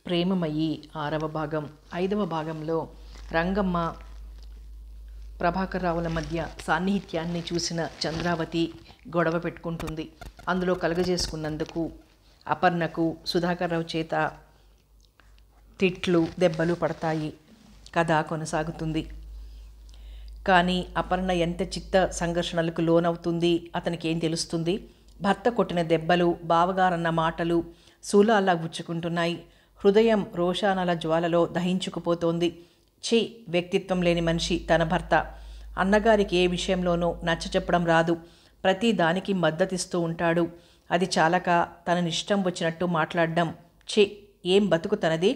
ప్రేమమయీ 6వ భాగం. 5వ భాగంలో రంగమ్మ ప్రభాకర్రావుల మధ్య సాన్నిహిత్యాన్ని చూసిన చంద్రావతి గొడవ పెట్టుకుంటుంది. అందులో కలుగజేసుకున్నందుకు అపర్ణకు సుధాకర్రావు చేత తిట్లు దెబ్బలు పడతాయి. కథ కొనసాగుతుంది. కానీ అపర్ణ ఎంత చిత్త సంఘర్షణలకు లోనవుతుంది అతనికి ఏం తెలుస్తుంది? భర్త కొట్టిన దెబ్బలు, బావగారన్న మాటలు శూలాల్లా గుచ్చుకుంటున్నాయి. హృదయం రోషానల జ్వాలలో దహించుకుపోతోంది. ఛీ, వ్యక్తిత్వం లేని మనిషి తన భర్త. అన్నగారికి ఏ విషయంలోనూ నచ్చ చెప్పడం రాదు. ప్రతి దానికి మద్దతిస్తూ ఉంటాడు. అది చాలక తననిష్టం వచ్చినట్టు మాట్లాడడం. ఛీ, ఏం బతుకు తనది.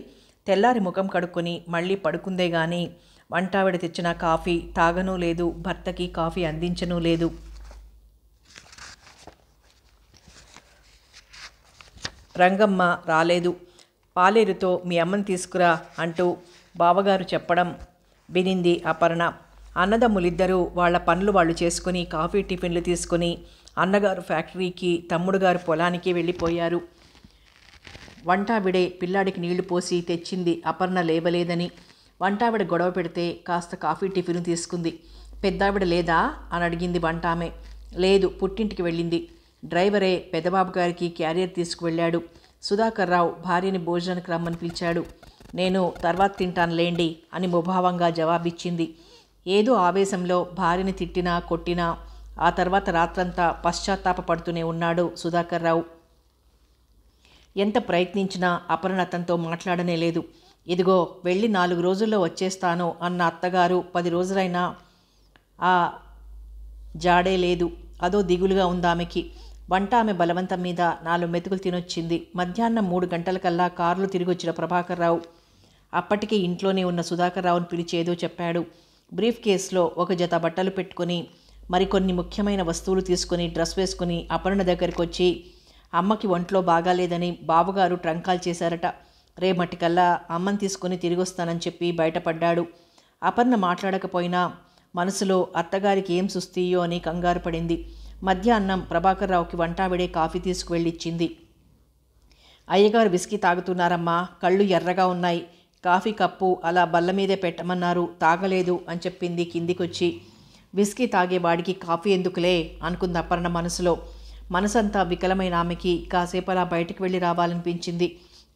తెల్లారి ముఖం కడుక్కొని మళ్ళీ పడుకుందే గాని వంటావిడ తెచ్చిన కాఫీ తాగనూ లేదు, భర్తకి కాఫీ అందించనూ లేదు. రంగమ్మ రాలేదు. పాలేరుతో మీ అమ్మని తీసుకురా అంటూ బావగారు చెప్పడం వినింది అపర్ణ. అన్నదమ్ములిద్దరూ వాళ్ళ పనులు వాళ్ళు చేసుకుని కాఫీ టిఫిన్లు తీసుకుని అన్నగారు ఫ్యాక్టరీకి, తమ్ముడుగారు పొలానికి వెళ్ళిపోయారు. వంటావిడే పిల్లాడికి నీళ్లు పోసి తెచ్చింది అపర్ణ లేవలేదని. వంటావిడ గొడవ పెడితే కాస్త కాఫీ టిఫిన్ తీసుకుంది. పెద్దావిడ లేదా అని అడిగింది వంటామె. లేదు, పుట్టింటికి వెళ్ళింది. డ్రైవరే పెద్దబాబు గారికి క్యారియర్ తీసుకువెళ్ళాడు. సుధాకర్రావు భార్యని భోజనానికి రమ్మని పిలిచాడు. నేను తర్వాత తింటానులేండి అని ముభావంగా జవాబిచ్చింది. ఏదో ఆవేశంలో భార్యని తిట్టినా కొట్టినా ఆ తర్వాత రాత్రంతా పశ్చాత్తాపపడుతూనే ఉన్నాడు సుధాకర్రావు. ఎంత ప్రయత్నించినా అపర్ణ అతనితో మాట్లాడనే లేదు. ఇదిగో వెళ్ళి 4 రోజుల్లో వచ్చేస్తాను అన్న అత్తగారు 10 రోజులైనా ఆ జాడే లేదు. అదో దిగులుగా ఉందామెకి. వంట ఆమె బలవంతం మీద 4 మెతుకులు తినొచ్చింది. మధ్యాహ్నం 3 గంటలకల్లా కారులో తిరిగొచ్చిన ప్రభాకర్రావు అప్పటికే ఇంట్లోనే ఉన్న సుధాకర్రావుని పిలిచేదో చెప్పాడు. బ్రీఫ్ కేసులో ఒక జత బట్టలు పెట్టుకుని మరికొన్ని ముఖ్యమైన వస్తువులు తీసుకుని డ్రెస్ వేసుకుని అపర్ణ దగ్గరికి వచ్చి అమ్మకి ఒంట్లో బాగాలేదని బావగారు ట్రంకాలు చేశారట. రేపటికల్లా అమ్మని తీసుకుని తిరిగొస్తానని చెప్పి బయటపడ్డాడు. అపర్ణ మాట్లాడకపోయినా మనసులో అత్తగారికి ఏం సుస్తీయో అని కంగారు పడింది. మధ్యాహ్నం ప్రభాకర్రావుకి వంటావిడే కాఫీ తీసుకువెళ్ళిచ్చింది. అయ్యగారు విస్కీ తాగుతున్నారమ్మా, కళ్ళు ఎర్రగా ఉన్నాయి. కాఫీ కప్పు అలా బల్ల మీదే పెట్టమన్నారు, తాగలేదు అని చెప్పింది కిందికొచ్చి. విస్కీ తాగేవాడికి కాఫీ ఎందుకులే అనుకుంది అపర్ణ మనసులో. మనసంతా వికలమైన ఆమెకి కాసేపు అలా బయటికి వెళ్ళి రావాలనిపించింది.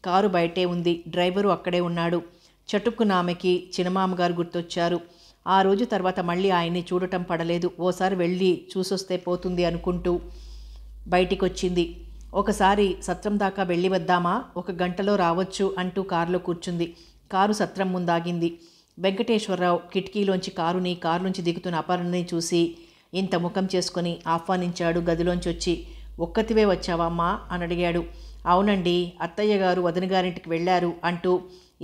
కారు బయటే ఉంది, డ్రైవరు అక్కడే ఉన్నాడు. చటుక్కున ఆమెకి చిన్నమామగారు గుర్తొచ్చారు. ఆ రోజు తర్వాత మళ్ళీ ఆయన్ని చూడటం పడలేదు. ఓసారి వెళ్ళి చూసొస్తే పోతుంది అనుకుంటూ బయటికొచ్చింది. ఒకసారి సత్రం దాకా వెళ్ళి వద్దామా, 1 గంటలో రావచ్చు అంటూ కారులో కూర్చుంది. కారు సత్రం ముందాగింది. వెంకటేశ్వరరావు కిటికీలోంచి కారులోంచి దిగుతున్న అపర్ణని చూసి ఇంత ముఖం చేసుకుని ఆహ్వానించాడు గదిలోంచి వచ్చి. ఒక్కతివే వచ్చావమ్మా అని అడిగాడు. అవునండి, అత్తయ్య గారు వదినగారింటికి వెళ్ళారు అంటూ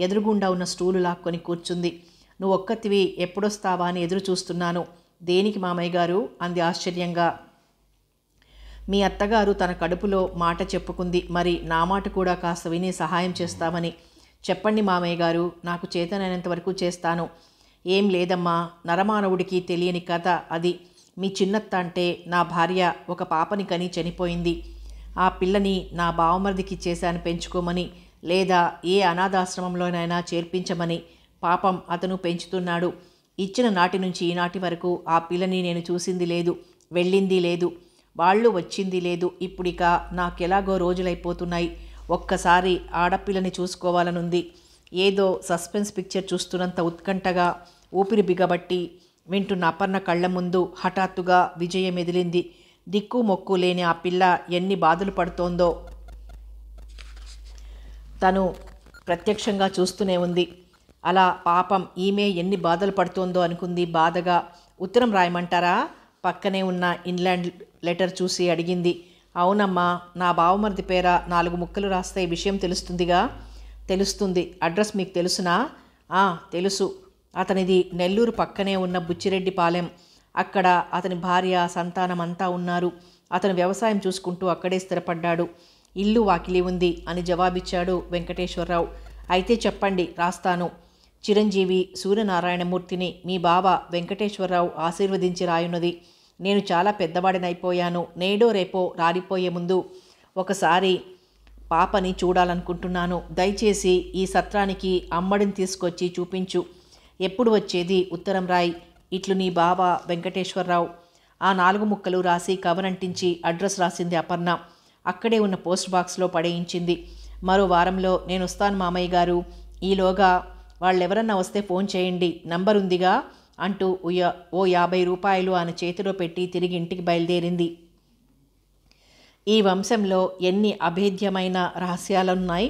ఎదురుగుండా ఉన్న స్టూలు లాక్కొని కూర్చుంది. నువ్వు ఒక్కతివి ఎప్పుడొస్తావా అని ఎదురు చూస్తున్నాను. దేనికి మామయ్య గారు అంది ఆశ్చర్యంగా. మీ అత్తగారు తన కడుపులో మాట చెప్పుకుంది, మరి నా మాట కూడా కాస్త విని సహాయం చేస్తామని. చెప్పండి మామయ్య గారు, నాకు చేతనైనంత వరకు చేస్తాను. ఏం లేదమ్మా, నరమానవుడికి తెలియని కథ అది. మీ చిన్నత్త అంటే నా భార్య ఒక పాపని కని చనిపోయింది. ఆ పిల్లని నా బావమరిదికి చేశాను పెంచుకోమని, లేదా ఏ అనాథాశ్రమంలోనైనా చేర్పించమని. పాపం అతను పెంచుతున్నాడు. ఇచ్చిన నాటి నుంచి ఈనాటి వరకు ఆ పిల్లని నేను చూసింది లేదు, వెళ్ళింది లేదు, వాళ్ళు వచ్చింది లేదు. ఇప్పుడిక నాకెలాగో రోజులైపోతున్నాయి. ఒక్కసారి ఆడపిల్లని చూసుకోవాలనుంది. ఏదో సస్పెన్స్ పిక్చర్ చూస్తున్నంత ఉత్కంఠగా ఊపిరి బిగబట్టి వింటున్న అపర్ణ కళ్ళ ముందు హఠాత్తుగా విజయం ఎదిలింది. దిక్కు మొక్కు లేని ఆ పిల్ల ఎన్ని బాధలు పడుతోందో తను ప్రత్యక్షంగా చూస్తూనే ఉంది. అలా పాపం ఈమె ఎన్ని బాధలు పడుతోందో అనుకుంది బాధగా. ఉత్తరం రాయమంటారా? పక్కనే ఉన్న ఇన్లాండ్ లెటర్ చూసి అడిగింది. అవునమ్మా, నా బావమరిది పేర 4 ముక్కలు రాస్తే ఈ విషయం తెలుస్తుందిగా. తెలుస్తుంది. అడ్రస్ మీకు తెలుసునా? తెలుసు. అతనిది నెల్లూరు పక్కనే ఉన్న బుచ్చిరెడ్డిపాలెం. అక్కడ అతని భార్య, సంతానం అంతా ఉన్నారు. అతను వ్యవసాయం చూసుకుంటూ అక్కడే స్థిరపడ్డాడు. ఇల్లు వాకిలి ఉంది అని జవాబిచ్చాడు వెంకటేశ్వరరావు. అయితే చెప్పండి, రాస్తాను. చిరంజీవి సూర్యనారాయణమూర్తిని మీ బావ వెంకటేశ్వరరావు ఆశీర్వదించి రాయున్నది. నేను చాలా పెద్దవాడినైపోయాను. నేడో రేపో రాలిపోయే ముందు ఒకసారి పాపని చూడాలనుకుంటున్నాను. దయచేసి ఈ సత్రానికి అమ్మడిని తీసుకొచ్చి చూపించు. ఎప్పుడు వచ్చేది ఉత్తరం రాయి. ఇట్లు నీ బావ వెంకటేశ్వరరావు. ఆ 4 ముక్కలు రాసి కవరంటించి అడ్రస్ రాసింది అపర్ణ. అక్కడే ఉన్న పోస్ట్ బాక్స్లో పడేయించింది. మరో వారంలో నేను వస్తాను మామయ్య గారు. ఈలోగా వాళ్ళెవరన్నా వస్తే ఫోన్ చేయండి, నంబర్ ఉందిగా అంటూ ఓ 50 రూపాయలు ఆయన చేతిలో పెట్టి తిరిగి ఇంటికి బయలుదేరింది. ఈ వంశంలో ఎన్ని అభేద్యమైన రహస్యాలున్నాయి.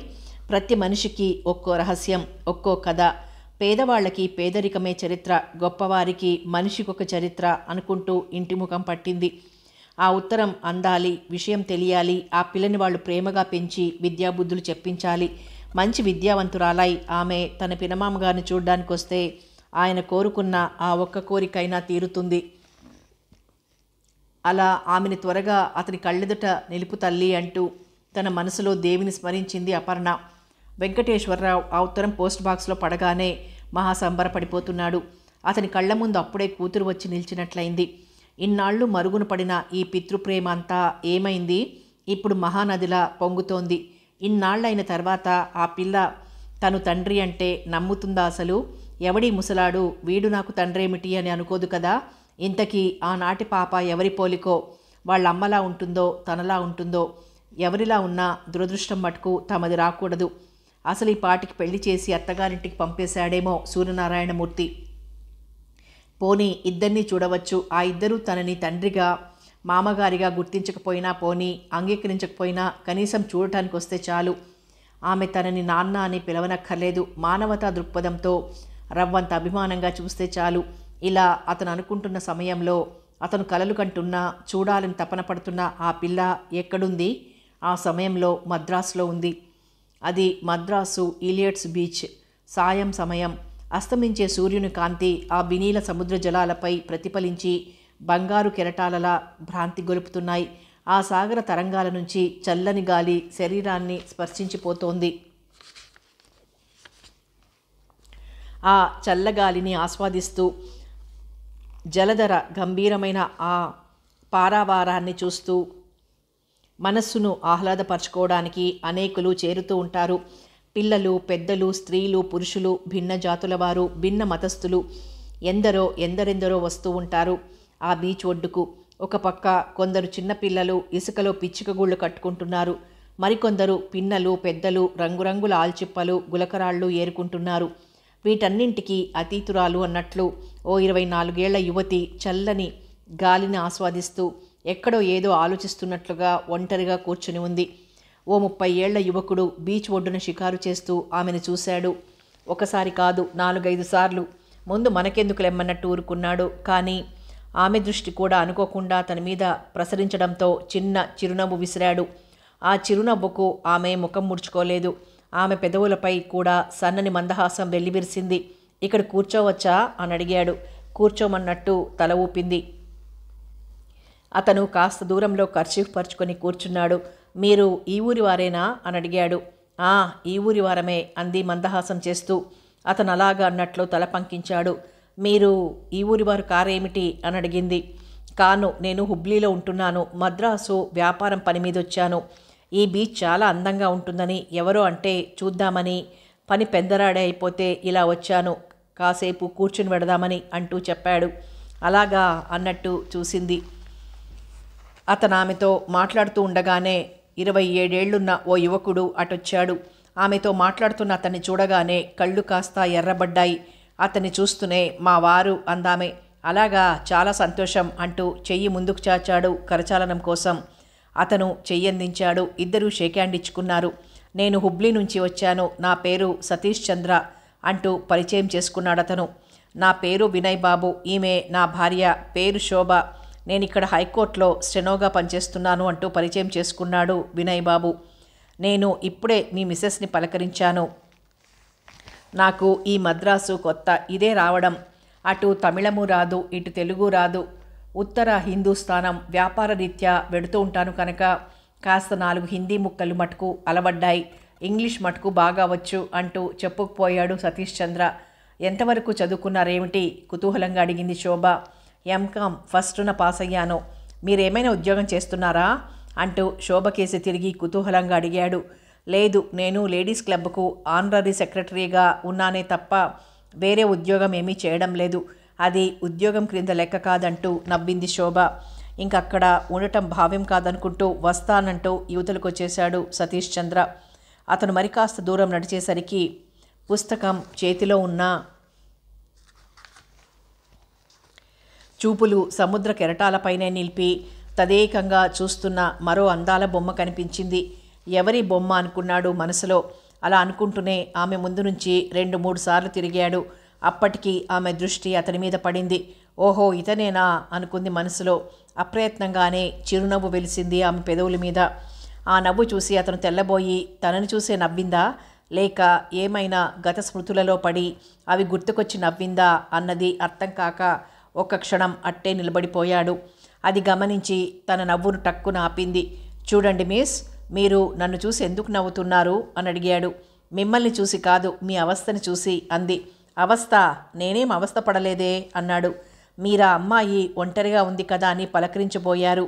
ప్రతి మనిషికి ఒక్కో రహస్యం, ఒక్కో కథ. పేదవాళ్ళకి పేదరికమే చరిత్ర, గొప్పవారికి మనిషికొక చరిత్ర అనుకుంటూ ఇంటి ముఖం పట్టింది. ఆ ఉత్తరం అందాలి, విషయం తెలియాలి. ఆ పిల్లని వాళ్ళు ప్రేమగా పెంచి విద్యాబుద్ధులు చెప్పించాలి. మంచి విద్యావంతురాలై ఆమె తన పినమామగారిని చూడ్డానికి వస్తే ఆయన కోరుకున్న ఆ ఒక్క కోరికైనా తీరుతుంది. అలా ఆమెను త్వరగా అతని కళ్ళెదుట నిలుపు తల్లి అంటూ తన మనసులో దేవిని స్మరించింది అపర్ణ. వెంకటేశ్వరరావు ఆ ఉత్తరం పోస్ట్ బాక్స్లో పడగానే మహాసంబరపడిపోతున్నాడు. అతని కళ్ళ ముందు అప్పుడే కూతురు వచ్చి నిలిచినట్లయింది. ఇన్నాళ్ళు మరుగున పడిన ఈ పితృప్రేమ అంతా ఏమైంది? ఇప్పుడు మహానదిలా పొంగుతోంది. ఇన్నాళ్ళైన తర్వాత ఆ పిల్ల తను తండ్రి అంటే నమ్ముతుందా అసలు? ఎవడి ముసలాడు వీడు నాకు తండ్రేమిటి అని అనుకోదు కదా. ఇంతకీ ఆనాటి పాప ఎవరి పోలికో? వాళ్ళమ్మలా ఉంటుందో తనలా ఉంటుందో? ఎవరిలా ఉన్నా దురదృష్టం మటుకు తమది రాకూడదు. అసలు ఈ పాటికి పెళ్లి చేసి అత్తగారింటికి పంపేశాడేమో సూర్యనారాయణమూర్తి. పోనీ ఇద్దరినీ చూడవచ్చు. ఆ ఇద్దరూ తనని తండ్రిగా మామగారిగా గుర్తించకపోయినా, పోనీ అంగీకరించకపోయినా కనీసం చూడటానికి వస్తే చాలు. ఆమె తనని నాన్న అని పిలవనక్కర్లేదు. మానవతా దృక్పథంతో రవ్వంత అభిమానంగా చూస్తే చాలు. ఇలా అతను అనుకుంటున్న సమయంలో అతను కలలు కంటున్నా, చూడాలని తపన పడుతున్న ఆ పిల్ల ఎక్కడుంది? ఆ సమయంలో మద్రాసులో ఉంది. అది మద్రాసు ఇలియట్స్ బీచ్. సాయం సమయం. అస్తమించే సూర్యుని కాంతి ఆ వినీల సముద్ర జలాలపై ప్రతిఫలించి బంగారు కెరటాలలా భ్రాంతి గొలుపుతున్నాయి. ఆ సాగర తరంగాల నుంచి చల్లని గాలి శరీరాన్ని స్పర్శించిపోతోంది. ఆ చల్లగాలిని ఆస్వాదిస్తూ జలధర గంభీరమైన ఆ పారావారాన్ని చూస్తూ మనస్సును ఆహ్లాదపరచుకోవడానికి అనేకులు చేరుతూ ఉంటారు. పిల్లలు, పెద్దలు, స్త్రీలు, పురుషులు, భిన్న జాతుల వారు, భిన్న మతస్థులు ఎందరెందరో వస్తూ ఉంటారు ఆ బీచ్ ఒడ్డుకు. ఒక పక్క కొందరు చిన్నపిల్లలు ఇసుకలో పిచ్చుకగూళ్ళు కట్టుకుంటున్నారు. మరికొందరు పిన్నలు, పెద్దలు రంగురంగుల ఆల్చిప్పలు, గులకరాళ్ళు ఏరుకుంటున్నారు. వీటన్నింటికీ అతీతురాలు అన్నట్లు ఓ 24 ఏళ్ల యువతి చల్లని గాలిని ఆస్వాదిస్తూ ఎక్కడో ఏదో ఆలోచిస్తున్నట్లుగా ఒంటరిగా కూర్చుని ఉంది. ఓ 30 ఏళ్ల యువకుడు బీచ్ ఒడ్డున షికారు చేస్తూ ఆమెను చూశాడు. ఒకసారి కాదు, 4-5 సార్లు. ముందు మనకెందుకు లెమ్మన్నట్టు ఊరుకున్నాడు. కానీ ఆమె దృష్టి కూడా అనుకోకుండా తన మీద ప్రసరించడంతో చిన్న చిరునవ్వు విసిరాడు. ఆ చిరునవ్వుకు ఆమె ముఖం ముడుచుకోలేదు. ఆమె పెదవులపై కూడా సన్నని మందహాసం వెల్లివిరిసింది. ఇక్కడ కూర్చోవచ్చా అని అడిగాడు. కూర్చోమన్నట్టు తల ఊపింది. అతను కాస్త దూరంలో కర్చీఫ్ పరుచుకొని కూర్చున్నాడు. మీరు ఈ ఊరి వారేనా అని అడిగాడు. ఈ ఊరి వారమే అంది మందహాసం చేస్తూ. అతను అలాగా అన్నట్లు తల పంకించాడు. మీరు ఈ ఊరి వారు కారేమిటి అని అడిగింది. కాను, నేను హుబ్లీలో ఉంటున్నాను. మద్రాసు వ్యాపారం పని మీద వచ్చాను. ఈ బీచ్ చాలా అందంగా ఉంటుందని ఎవరో అంటే చూద్దామని, పని పెందరాడే అయిపోతే ఇలా వచ్చాను, కాసేపు కూర్చుని పెడదామని అంటూ చెప్పాడు. అలాగా అన్నట్టు చూసింది. అతను ఆమెతో మాట్లాడుతూ ఉండగానే 27 ఏళ్లున్న ఓ యువకుడు అటొచ్చాడు. ఆమెతో మాట్లాడుతున్న అతన్ని చూడగానే కళ్ళు కాస్త ఎర్రబడ్డాయి. అతన్ని చూస్తూనే మా వారు అందామె. అలాగా, చాలా సంతోషం అంటూ చెయ్యి ముందుకు చాచాడు కరచాలనం కోసం. అతను చెయ్యందించాడు. ఇద్దరూ షేక్ హ్యాండ్ ఇచ్చుకున్నారు. నేను హుబ్లీ నుంచి వచ్చాను. నా పేరు సతీష్ చంద్ర అంటూ పరిచయం చేసుకున్నాడు అతను. నా పేరు వినయ్ బాబు. ఈమె నా భార్య, పేరు శోభ. నేను ఇక్కడ హైకోర్టులో స్టెనోగా పనిచేస్తున్నాను అంటూ పరిచయం చేసుకున్నాడు వినయ్ బాబు. నేను ఇప్పుడే మీ మిసెస్ని పలకరించాను. నాకు ఈ మద్రాసు కొత్త. ఇదే రావడం. అటు తమిళము రాదు, ఇటు తెలుగు రాదు. ఉత్తర హిందూస్థానం వ్యాపార రీత్యా వెడుతూ ఉంటాను కనుక కాస్త 4 హిందీ ముక్కలు మటుకు అలవడ్డాయి. ఇంగ్లీష్ మటుకు బాగా వచ్చు అంటూ చెప్పుకుపోయాడు సతీష్ చంద్ర. ఎంతవరకు చదువుకున్నారేమిటి? కుతూహలంగా అడిగింది శోభ. ఎంకామ్ ఫస్టున పాస్ అయ్యాను. మీరేమైనా ఉద్యోగం చేస్తున్నారా అంటూ శోభకేసి తిరిగి కుతూహలంగా అడిగాడు. లేదు, నేను లేడీస్ క్లబ్కు ఆనరరీ సెక్రటరీగా ఉన్నానే తప్ప వేరే ఉద్యోగం ఏమీ చేయడం లేదు. అది ఉద్యోగం క్రింద లెక్క కాదంటూ నవ్వింది శోభ. ఇంకక్కడ ఉండటం భావ్యం కాదనుకుంటూ వస్తానంటూ యువతలకు వచ్చేశాడు సతీష్ చంద్ర. అతను మరి కాస్త దూరం నడిచేసరికి పుస్తకం చేతిలో ఉన్న చూపులు సముద్ర కెరటాలపైనే నిలిపి తదేకంగా చూస్తున్న మరో అందాల బొమ్మ కనిపించింది. ఎవరి బొమ్మ అనుకున్నాడు మనసులో. అలా అనుకుంటూనే ఆమె ముందు నుంచి 2-3 సార్లు తిరిగాడు. అప్పటికి ఆమె దృష్టి అతని మీద పడింది. ఓహో, ఇతనేనా అనుకుంది మనసులో. అప్రయత్నంగానే చిరునవ్వు వెలిసింది ఆమె పెదవుల మీద. ఆ నవ్వు చూసి అతను తెల్లబోయి తనని చూసే నవ్విందా, లేక ఏమైనా గత స్మృతులలో పడి అవి గుర్తుకొచ్చి నవ్విందా అన్నది అర్థం కాక ఒక్క క్షణం అట్టే నిలబడిపోయాడు. అది గమనించి తన నవ్వును టక్కున ఆపింది. చూడండి మిస్, మీరు నన్ను చూసి ఎందుకు నవ్వుతున్నారు అని అడిగాడు. మిమ్మల్ని చూసి కాదు, మీ అవస్థని చూసి అంది. అవస్థ? నేనేం అవస్థ పడలేదే అన్నాడు. మీరా అమ్మాయి ఒంటరిగా ఉంది కదా అని పలకరించబోయారు.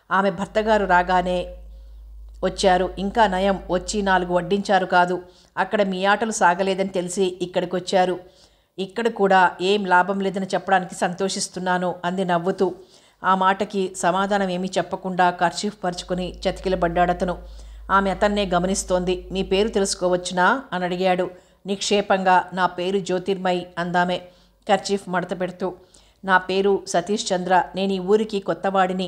ఆమె భర్తగారు రాగానే వచ్చారు. ఇంకా నయం, వచ్చి 4 వడ్డించారు కాదు. అక్కడ మీ ఆటలు సాగలేదని తెలిసి ఇక్కడికి వచ్చారు. ఇక్కడ కూడా ఏం లాభం లేదని చెప్పడానికి సంతోషిస్తున్నాను అంది నవ్వుతూ. ఆ మాటకి సమాధానం ఏమీ చెప్పకుండా కర్చీఫ్ పరుచుకొని చతికిలబడ్డాడతను. ఆమె అతన్నే గమనిస్తోంది. మీ పేరు తెలుసుకోవచ్చునా అని అడిగాడు నిక్షేపంగా. నా పేరు జ్యోతిర్మయి అందామే కర్చీఫ్ మడత పెడుతూ. నా పేరు సతీష్ చంద్ర, నేను ఈ ఊరికి కొత్తవాడిని,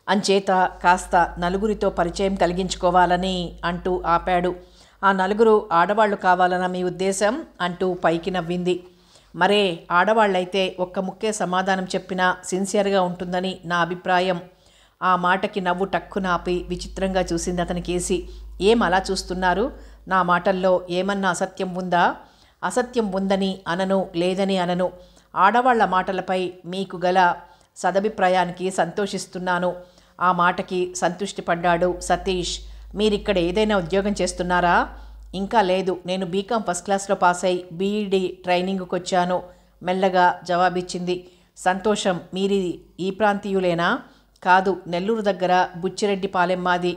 అంచేత కాస్త నలుగురితో పరిచయం కలిగించుకోవాలని అంటూ ఆపాడు. ఆ నలుగురు ఆడవాళ్లు కావాలన్న మీ ఉద్దేశం అంటూ పైకి నవ్వింది. మరే, ఆడవాళ్ళైతే ఒక్క ముక్కే సమాధానం చెప్పినా సిన్సియర్గా ఉంటుందని నా అభిప్రాయం. ఆ మాటకి నవ్వు టక్కున ఆపి విచిత్రంగా చూసింది అతని కేసి. ఏం అలా చూస్తున్నారు? నా మాటల్లో ఏమన్నా అసత్యం ఉందా? అసత్యం ఉందని అనను, లేదని అనను. ఆడవాళ్ల మాటలపై మీకు గల సదభిప్రాయానికి సంతోషిస్తున్నాను. ఆ మాటకి సంతృష్టి పడ్డాడు సతీష్. మీరిక్కడ ఏదైనా ఉద్యోగం చేస్తున్నారా? ఇంకా లేదు, నేను బీకాం ఫస్ట్ క్లాస్లో పాస్ అయి బీఈడి ట్రైనింగ్కి వచ్చాను మెల్లగా జవాబిచ్చింది. సంతోషం. మీరు ఈ ప్రాంతీయులేనా? కాదు, నెల్లూరు దగ్గర బుచ్చిరెడ్డిపాలెం మాది.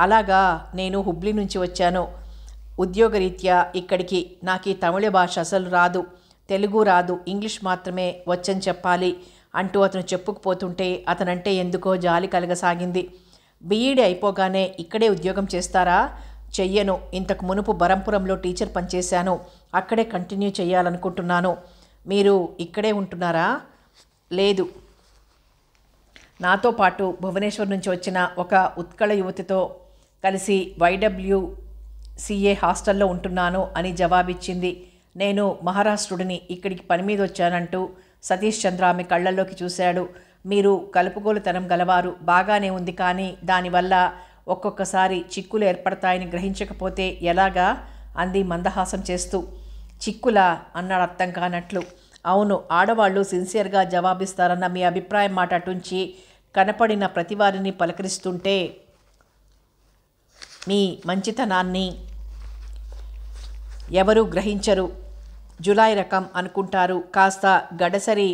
అలాగా, నేను హుబ్లీ నుంచి వచ్చాను ఉద్యోగరీత్యా ఇక్కడికి. నాకు ఈ తమిళ భాష అసలు రాదు, తెలుగు రాదు, ఇంగ్లీష్ మాత్రమే వచ్చని చెప్పాలి అంటూ అతను చెప్పుకుపోతుంటే అతనంటే ఎందుకో జాలి కలగసాగింది. బీఈడీ అయిపోగానే ఇక్కడే ఉద్యోగం చేస్తారా? చెయ్యను. ఇంతకు మునుపు బరంపురంలో టీచర్ పనిచేశాను, అక్కడే కంటిన్యూ చేయాలనుకుంటున్నాను. మీరు ఇక్కడే ఉంటున్నారా? లేదు, నాతో పాటు భువనేశ్వర్ నుంచి వచ్చిన ఒక ఉత్కళ యువతితో కలిసి YWCA హాస్టల్లో ఉంటున్నాను అని జవాబిచ్చింది. నేను మహారాష్ట్రుడిని, ఇక్కడికి పని మీద వచ్చానంటూ సతీష్ చంద్ర ఆమె కళ్ళల్లోకి చూశాడు. మీరు కలుపుగోలుతనం గలవారు, బాగానే ఉంది, కానీ దానివల్ల ఒక్కొక్కసారి చిక్కులు ఏర్పడతాయని గ్రహించకపోతే ఎలాగా అంది మందహాసం చేస్తూ. చిక్కులా అన్నాడు అర్థం కానట్లు. అవును, ఆడవాళ్ళు సిన్సియర్గా జవాబిస్తారన్న మీ అభిప్రాయం మాట అటుంచి కనపడిన ప్రతివారిని పలకరిస్తుంటే మీ మంచితనాన్ని ఎవరూ గ్రహించరు. జులాయి రకం అనుకుంటారు. కాస్త గడసరి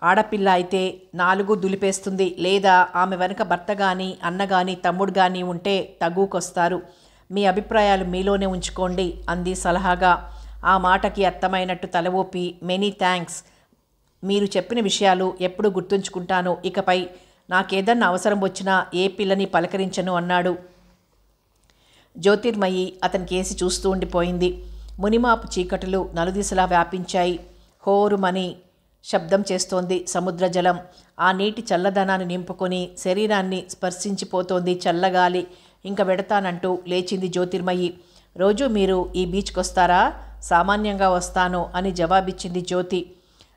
ఆడపిల్ల అయితే 4 దులిపేస్తుంది. లేదా ఆమె వెనక భర్త కానీ, అన్న కానీ, తమ్ముడు కానీ ఉంటే తగుకొస్తారు. మీ అభిప్రాయాలు మీలోనే ఉంచుకోండి అంది సలహాగా. ఆ మాటకి అర్థమైనట్టు తల ఊపి, మెనీ థ్యాంక్స్, మీరు చెప్పిన విషయాలు ఎప్పుడూ గుర్తుంచుకుంటాను. ఇకపై నాకేదన్నా అవసరం వచ్చినా ఏ పిల్లని పలకరించను అన్నాడు. జ్యోతిర్మయి అతని కేసి చూస్తూ ఉండిపోయింది. మునిమాపు చీకటులు నలుదిశలా వ్యాపించాయి. హోరుమని శబ్దం చేస్తోంది సముద్ర జలం. ఆ నీటి చల్లదనాన్ని నింపుకొని శరీరాన్ని స్పర్శించిపోతోంది చల్లగాలి. ఇంక వెడతానంటూ లేచింది జ్యోతిర్మయి. రోజు మీరు ఈ బీచ్కి వస్తారా? సామాన్యంగా వస్తాను అని జవాబిచ్చింది జ్యోతి.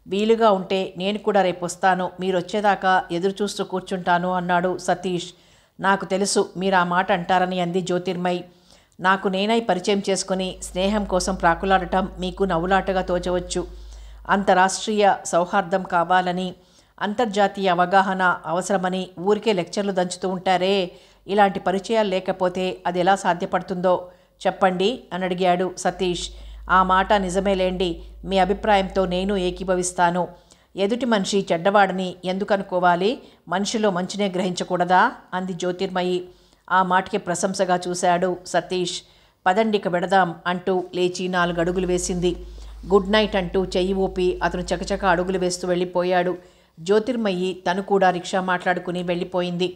వీలుగా ఉంటే నేను కూడా రేపు వస్తాను, మీరు వచ్చేదాకా ఎదురు చూస్తూ కూర్చుంటాను అన్నాడు సతీష్. నాకు తెలుసు మీరు ఆ మాట అంటారని అంది జ్యోతిర్మయి. నాకు నేనై పరిచయం చేసుకుని స్నేహం కోసం ప్రాకులాడటం మీకు నవ్వులాటగా తోచవచ్చు. అంతరాష్ట్రీయ సౌహార్దం కావాలని, అంతర్జాతీయ అవగాహన అవసరమని ఊరికే లెక్చర్లు దంచుతూ ఉంటారే, ఇలాంటి పరిచయాలు లేకపోతే అది ఎలా సాధ్యపడుతుందో చెప్పండి అని అడిగాడు సతీష్. ఆ మాట నిజమేలేండి, మీ అభిప్రాయంతో నేను ఏకీభవిస్తాను. ఎదుటి మనిషి చెడ్డవాడని ఎందుకు అనుకోవాలి? మనిషిలో మంచినే గ్రహించకూడదా అంది జ్యోతిర్మయి. ఆ మాటకి ప్రశంసగా చూశాడు సతీష్. పదండిక వెడదాం అంటూ లేచి 4 అడుగులు వేసింది. గుడ్ నైట్ అంటూ చెయ్యి ఊపి అతను చకచక అడుగులు వేస్తూ వెళ్ళిపోయాడు. జ్యోతిర్మయి తను కూడా రిక్షా మాట్లాడుకుని వెళ్ళిపోయింది.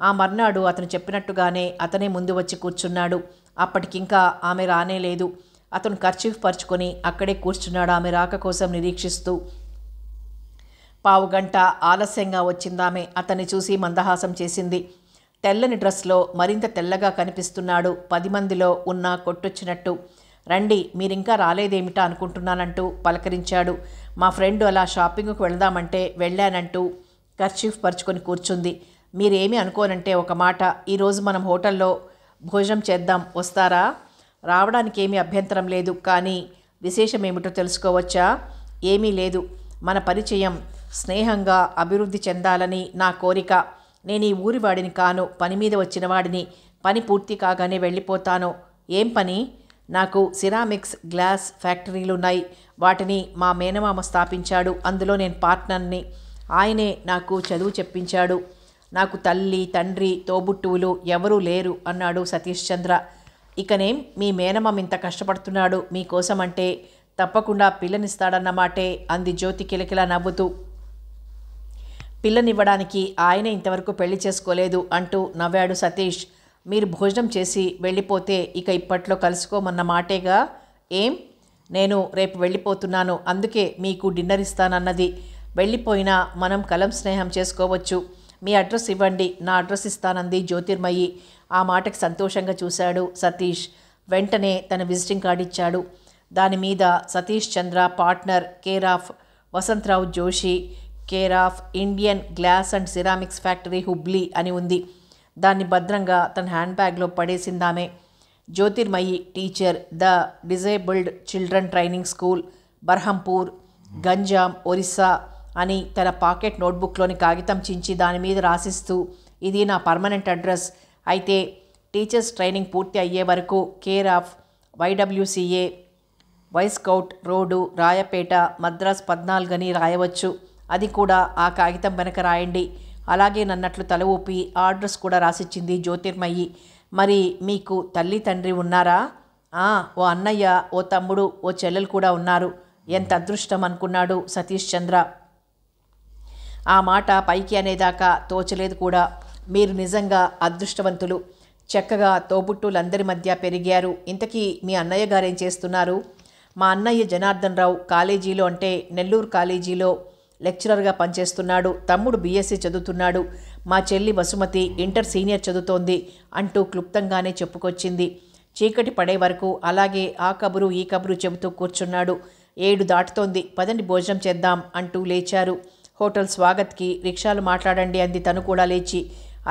ఆ మర్నాడు అతను చెప్పినట్టుగానే అతనే ముందు వచ్చి కూర్చున్నాడు. అప్పటికింకా ఆమె రానేలేదు. అతను కర్చీఫ్ పరుచుకొని అక్కడే కూర్చున్నాడు ఆమె రాక కోసం నిరీక్షిస్తూ. పావుగంట ఆలస్యంగా వచ్చిందామె. అతన్ని చూసి మందహాసం చేసింది. తెల్లని డ్రెస్లో మరింత తెల్లగా కనిపిస్తున్నాడు. 10 మందిలో ఉన్న కొట్టొచ్చినట్టు. రండి, మీరింకా రాలేదేమిటా అనుకుంటున్నానంటూ పలకరించాడు. మా ఫ్రెండ్ అలా షాపింగ్కు వెళదామంటే వెళ్ళానంటూ కర్చీఫ్ పరుచుకొని కూర్చుంది. మీరేమీ అనుకోనంటే ఒక మాట, ఈరోజు మనం హోటల్లో భోజనం చేద్దాం, వస్తారా? రావడానికి ఏమీ అభ్యంతరం లేదు, కానీ విశేషం ఏమిటో తెలుసుకోవచ్చా? ఏమీ లేదు. మన పరిచయం స్నేహంగా అభివృద్ధి చెందాలని నా కోరిక. నేను ఈ ఊరి వాడిని కాను, పని మీద వచ్చిన వాడిని. పని పూర్తి కాగానే వెళ్ళిపోతాను. ఏం పని? నాకు సిరామిక్స్ గ్లాస్ ఫ్యాక్టరీలున్నాయి. వాటిని మా మేనమామ స్థాపించాడు. అందులో నేను పార్ట్నర్ని. ఆయనే నాకు చదువు చెప్పించాడు. నాకు తల్లి, తండ్రి, తోబుట్టువులు ఎవరూ లేరు అన్నాడు సతీష్ చంద్ర. ఇకనేం మీ మేనమామ ఇంత కష్టపడుతున్నాడు మీకోసం అంటే తప్పకుండా పిల్లనిస్తాడన్నమాటే అంది జ్యోతి కిలకిలా నవ్వుతూ. పిల్లనివ్వడానికి ఆయనే ఇంతవరకు పెళ్లి చేసుకోలేదు అంటూ నవ్వాడు సతీష్. మీరు భోజనం చేసి వెళ్ళిపోతే ఇక ఇప్పట్లో కలుసుకోమన్న మాటేగా. ఏం? నేను రేపు వెళ్ళిపోతున్నాను, అందుకే మీకు డిన్నర్ ఇస్తానన్నది. వెళ్ళిపోయినా మనం కలం స్నేహం చేసుకోవచ్చు. మీ అడ్రస్ ఇవ్వండి, నా అడ్రస్ ఇస్తానంది జ్యోతిర్మయి. ఆ మాటకి సంతోషంగా చూశాడు సతీష్. వెంటనే తన విజిటింగ్ కార్డు ఇచ్చాడు. దాని మీద Satish Chandra, partner, care of Vasantrao Joshi, care of Indian glass and ceramics factory, Hubli అని ఉంది. దాన్ని భద్రంగా తన హ్యాండ్ బ్యాగ్లో పడేసిందామె. Jyotirmayi teacher, the disabled children training school, Berhampur, Ganjam, Orissa అని తన పాకెట్ నోట్బుక్లోని కాగితం చించి దాని మీద రాసిస్తూ, ఇది నా పర్మనెంట్ అడ్రస్. అయితే టీచర్స్ ట్రైనింగ్ పూర్తి అయ్యే వరకు కేర్ ఆఫ్ YWCA, వైస్కౌట్ రోడ్డు, రాయపేట, మద్రాస్ 14 అని రాయవచ్చు. అది కూడా ఆ కాగితం వెనక రాయండి. అలాగే నన్నట్లు తల ఊపి ఆ అడ్రస్ కూడా రాసిచ్చింది జ్యోతిర్మయి. మరి మీకు తల్లి తండ్రి ఉన్నారా? ఓ అన్నయ్య, ఓ తమ్ముడు, ఓ చెల్లెలు కూడా ఉన్నారు. ఎంత అదృష్టం అనుకున్నాడు సతీష్ చంద్ర. ఆ మాట పైకి అనేదాకా తోచలేదు కూడా. మీరు నిజంగా అదృష్టవంతులు. చక్కగా తోబుట్టులందరి మధ్య పెరిగారు. ఇంతకీ మీ అన్నయ్య గారేం చేస్తున్నారు? మా అన్నయ్య జనార్దన్ రావు కాలేజీలో, అంటే నెల్లూరు కాలేజీలో లెక్చరర్గా పనిచేస్తున్నాడు. తమ్ముడు BSc చదువుతున్నాడు. మా చెల్లి వసుమతి ఇంటర్ సీనియర్ చదువుతోంది అంటూ క్లుప్తంగానే చెప్పుకొచ్చింది. చీకటి పడే వరకు అలాగే ఆ కబురు ఈ కబురు చెబుతూ కూర్చున్నాడు. 7 దాటుతోంది, పదండి భోజనం చేద్దాం అంటూ లేచారు. హోటల్ స్వాగత్కి రిక్షాలు మాట్లాడండి అంది తను కూడా లేచి.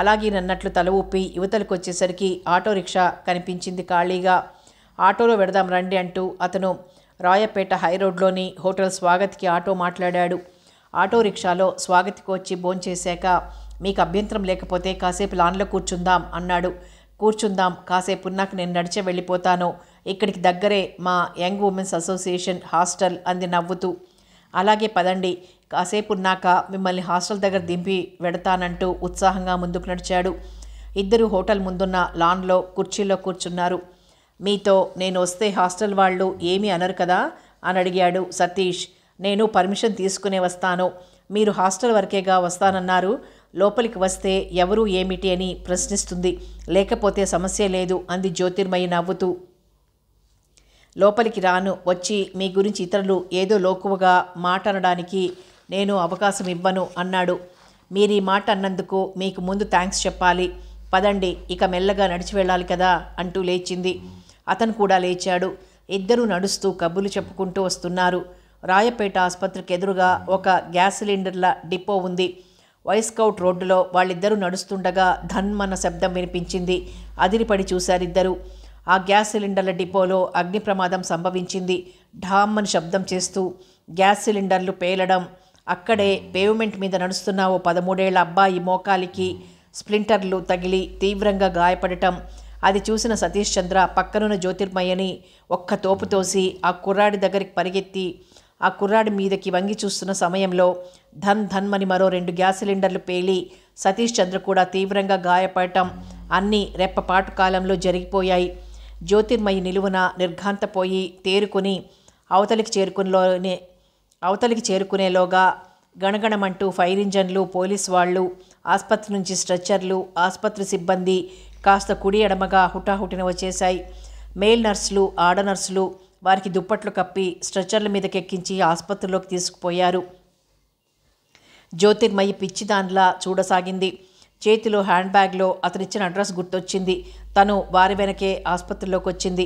అలాగే నన్నట్లు తల ఊపి యువతలకు వచ్చేసరికి ఆటో రిక్షా కనిపించింది ఖాళీగా. ఆటోలో వెడదాం రండి అంటూ అతను రాయపేట హైరోడ్లోని హోటల్ స్వాగత్కి ఆటో మాట్లాడాడు. ఆటో రిక్షాలో స్వాగత్కి వచ్చి భోంచేశాక, మీకు అభ్యంతరం లేకపోతే కాసేపు లాన్లో కూర్చుందాం అన్నాడు. కూర్చుందాం, కాసేపు ఉన్నాక నేను నడిచే వెళ్ళిపోతాను. ఇక్కడికి దగ్గరే మా యంగ్ ఉమెన్స్ అసోసియేషన్ హాస్టల్ అంది నవ్వుతూ. అలాగే పదండి, కాసేపు ఉన్నాక మిమ్మల్ని హాస్టల్ దగ్గర దింపి వెడతానంటూ ఉత్సాహంగా ముందుకు నడిచాడు. ఇద్దరు హోటల్ ముందున్న లాన్లో కుర్చీలో కూర్చున్నారు. మీతో నేను వస్తే హాస్టల్ వాళ్ళు ఏమీ అనరు కదా అని అడిగాడు సతీష్. నేను పర్మిషన్ తీసుకునే వస్తాను. మీరు హాస్టల్ వరకేగా వస్తానన్నారు. లోపలికి వస్తే ఎవరు ఏమిటి అని ప్రశ్నిస్తుంది. లేకపోతే సమస్య లేదు అంది జ్యోతిర్మయి నవ్వుతూ. లోపలికి రాను. వచ్చి మీ గురించి ఇతరులు ఏదో లోకువగా మాట అనడానికి నేను అవకాశం ఇవ్వను అన్నాడు. మీరు ఈ మాట అన్నందుకు మీకు ముందు థ్యాంక్స్ చెప్పాలి. పదండి, ఇక మెల్లగా నడిచి వెళ్ళాలి కదా అంటూ లేచింది. అతను కూడా లేచాడు. ఇద్దరూ నడుస్తూ కబుర్లు చెప్పుకుంటూ వస్తున్నారు. రాయపేట ఆసుపత్రికి ఎదురుగా ఒక గ్యాస్ సిలిండర్ల డిపో ఉంది. వైస్కౌట్ రోడ్డులో వాళ్ళిద్దరూ నడుస్తుండగా ధన్మన్న శబ్దం వినిపించింది. అదిరిపడి చూశారిద్దరూ. ఆ గ్యాస్ సిలిండర్ల డిపోలో అగ్ని ప్రమాదం సంభవించింది. ఢామ్మని శబ్దం చేస్తూ గ్యాస్ సిలిండర్లు పేలడం, అక్కడే పేవ్మెంట్ మీద నడుస్తున్న ఓ 13 ఏళ్ల అబ్బాయి మోకాలికి స్ప్లింటర్లు తగిలి తీవ్రంగా గాయపడటం. అది చూసిన సతీష్ చంద్ర పక్కనున్న జ్యోతిర్మయ్యని ఒక్క తోపు తోసి ఆ కుర్రాడి దగ్గరికి పరిగెత్తి ఆ కుర్రాడి మీదకి వంగి చూస్తున్న సమయంలో ధన్మని మరో 2 గ్యాస్ సిలిండర్లు పేలి సతీష్ చంద్ర కూడా తీవ్రంగా గాయపడటం అన్నీ రెప్పపాటు కాలంలో జరిగిపోయాయి. జ్యోతిర్మయి నిలువున నిర్ఘాంతపోయి తేరుకుని అవతలికి చేరుకునేలోగా గణగణమంటూ ఫైర్ ఇంజన్లు, పోలీసు వాళ్ళు, ఆసుపత్రి నుంచి స్ట్రెచ్చర్లు, ఆసుపత్రి సిబ్బంది కాస్త కుడి ఎడమగా హుటాహుటిన వచ్చేశాయి. మేల్ నర్సులు, ఆడ నర్సులు వారికి దుప్పట్లు కప్పి స్ట్రెచ్చర్ల మీదకెక్కించి ఆసుపత్రిలోకి తీసుకుపోయారు. జ్యోతిర్మయి పిచ్చిదాన్లా చూడసాగింది. చేతిలో హ్యాండ్ బ్యాగ్లో అతనిచ్చిన అడ్రస్ గుర్తొచ్చింది. తను వారి వెనకే ఆసుపత్రిలోకి వచ్చింది.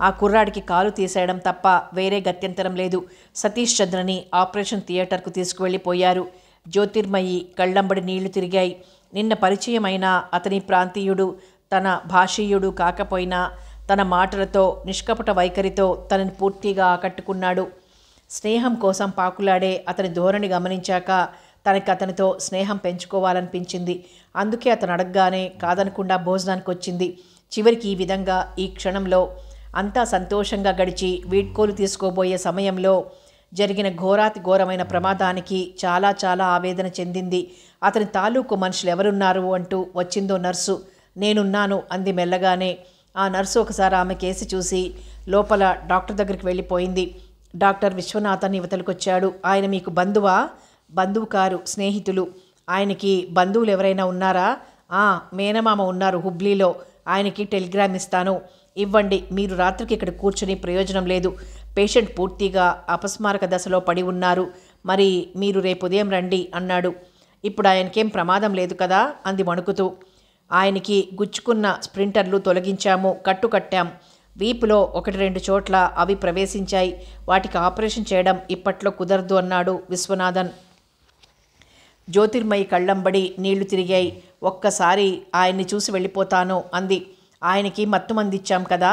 ఆ కుర్రాడికి కాలు తీసేయడం తప్ప వేరే గత్యంతరం లేదు. సతీష్ చంద్రని ఆపరేషన్ థియేటర్కు తీసుకువెళ్ళిపోయారు. జ్యోతిర్మయి కళ్ళంబడి నీళ్లు తిరిగాయి. నిన్న పరిచయమైన అతని ప్రాంతీయుడు, తన భాషీయుడు కాకపోయినా తన మాటలతో, నిష్కపట వైఖరితో తనని పూర్తిగా ఆకట్టుకున్నాడు. స్నేహం కోసం పాకులాడే అతని ధోరణి గమనించాక తనకి అతనితో స్నేహం పెంచుకోవాలనిపించింది. అందుకే అతను అడగగానే కాదనకుండా భోజనానికి వచ్చింది. చివరికి ఈ విధంగా ఈ క్షణంలో అంతా సంతోషంగా గడిచి వీడ్కోలు తీసుకోబోయే సమయంలో జరిగిన ఘోరాతి ఘోరమైన ప్రమాదానికి చాలా చాలా ఆవేదన చెందింది. అతని తాలూకు మనుషులు ఎవరున్నారు అంటూ వచ్చిందో నర్సు. నేనున్నాను అంది మెల్లగానే. ఆ నర్సు ఒకసారి ఆమె కేసి చూసి లోపల డాక్టర్ దగ్గరికి వెళ్ళిపోయింది. డాక్టర్ విశ్వనాథన్ యువతలకొచ్చాడు. ఆయన మీకు బంధువా? బంధువు కారు, స్నేహితులు. ఆయనకి బంధువులు ఎవరైనా ఉన్నారా? మేనమామ ఉన్నారు హుబ్లీలో. ఆయనకి టెలిగ్రామ్ ఇస్తాను, ఇవ్వండి. మీరు రాత్రికి ఇక్కడ కూర్చుని ప్రయోజనం లేదు. పేషెంట్ పూర్తిగా అపస్మారక దశలో పడి ఉన్నారు. మరి మీరు రేపు ఉదయం రండి అన్నాడు. ఇప్పుడు ఆయనకేం ప్రమాదం లేదు కదా అంది వణుకుతూ. ఆయనకి గుచ్చుకున్న స్ప్రింటర్లు తొలగించాము, కట్టాం. వీపులో 1-2 చోట్ల అవి ప్రవేశించాయి. వాటికి ఆపరేషన్ చేయడం ఇప్పట్లో కుదరదు అన్నాడు విశ్వనాథన్. జ్యోతిర్మయి కళ్ళంబడి నీళ్లు తిరిగాయి. ఒక్కసారి ఆయన్ని చూసి వెళ్ళిపోతాను అంది. ఆయనకి మత్తుమందిచ్చాం కదా.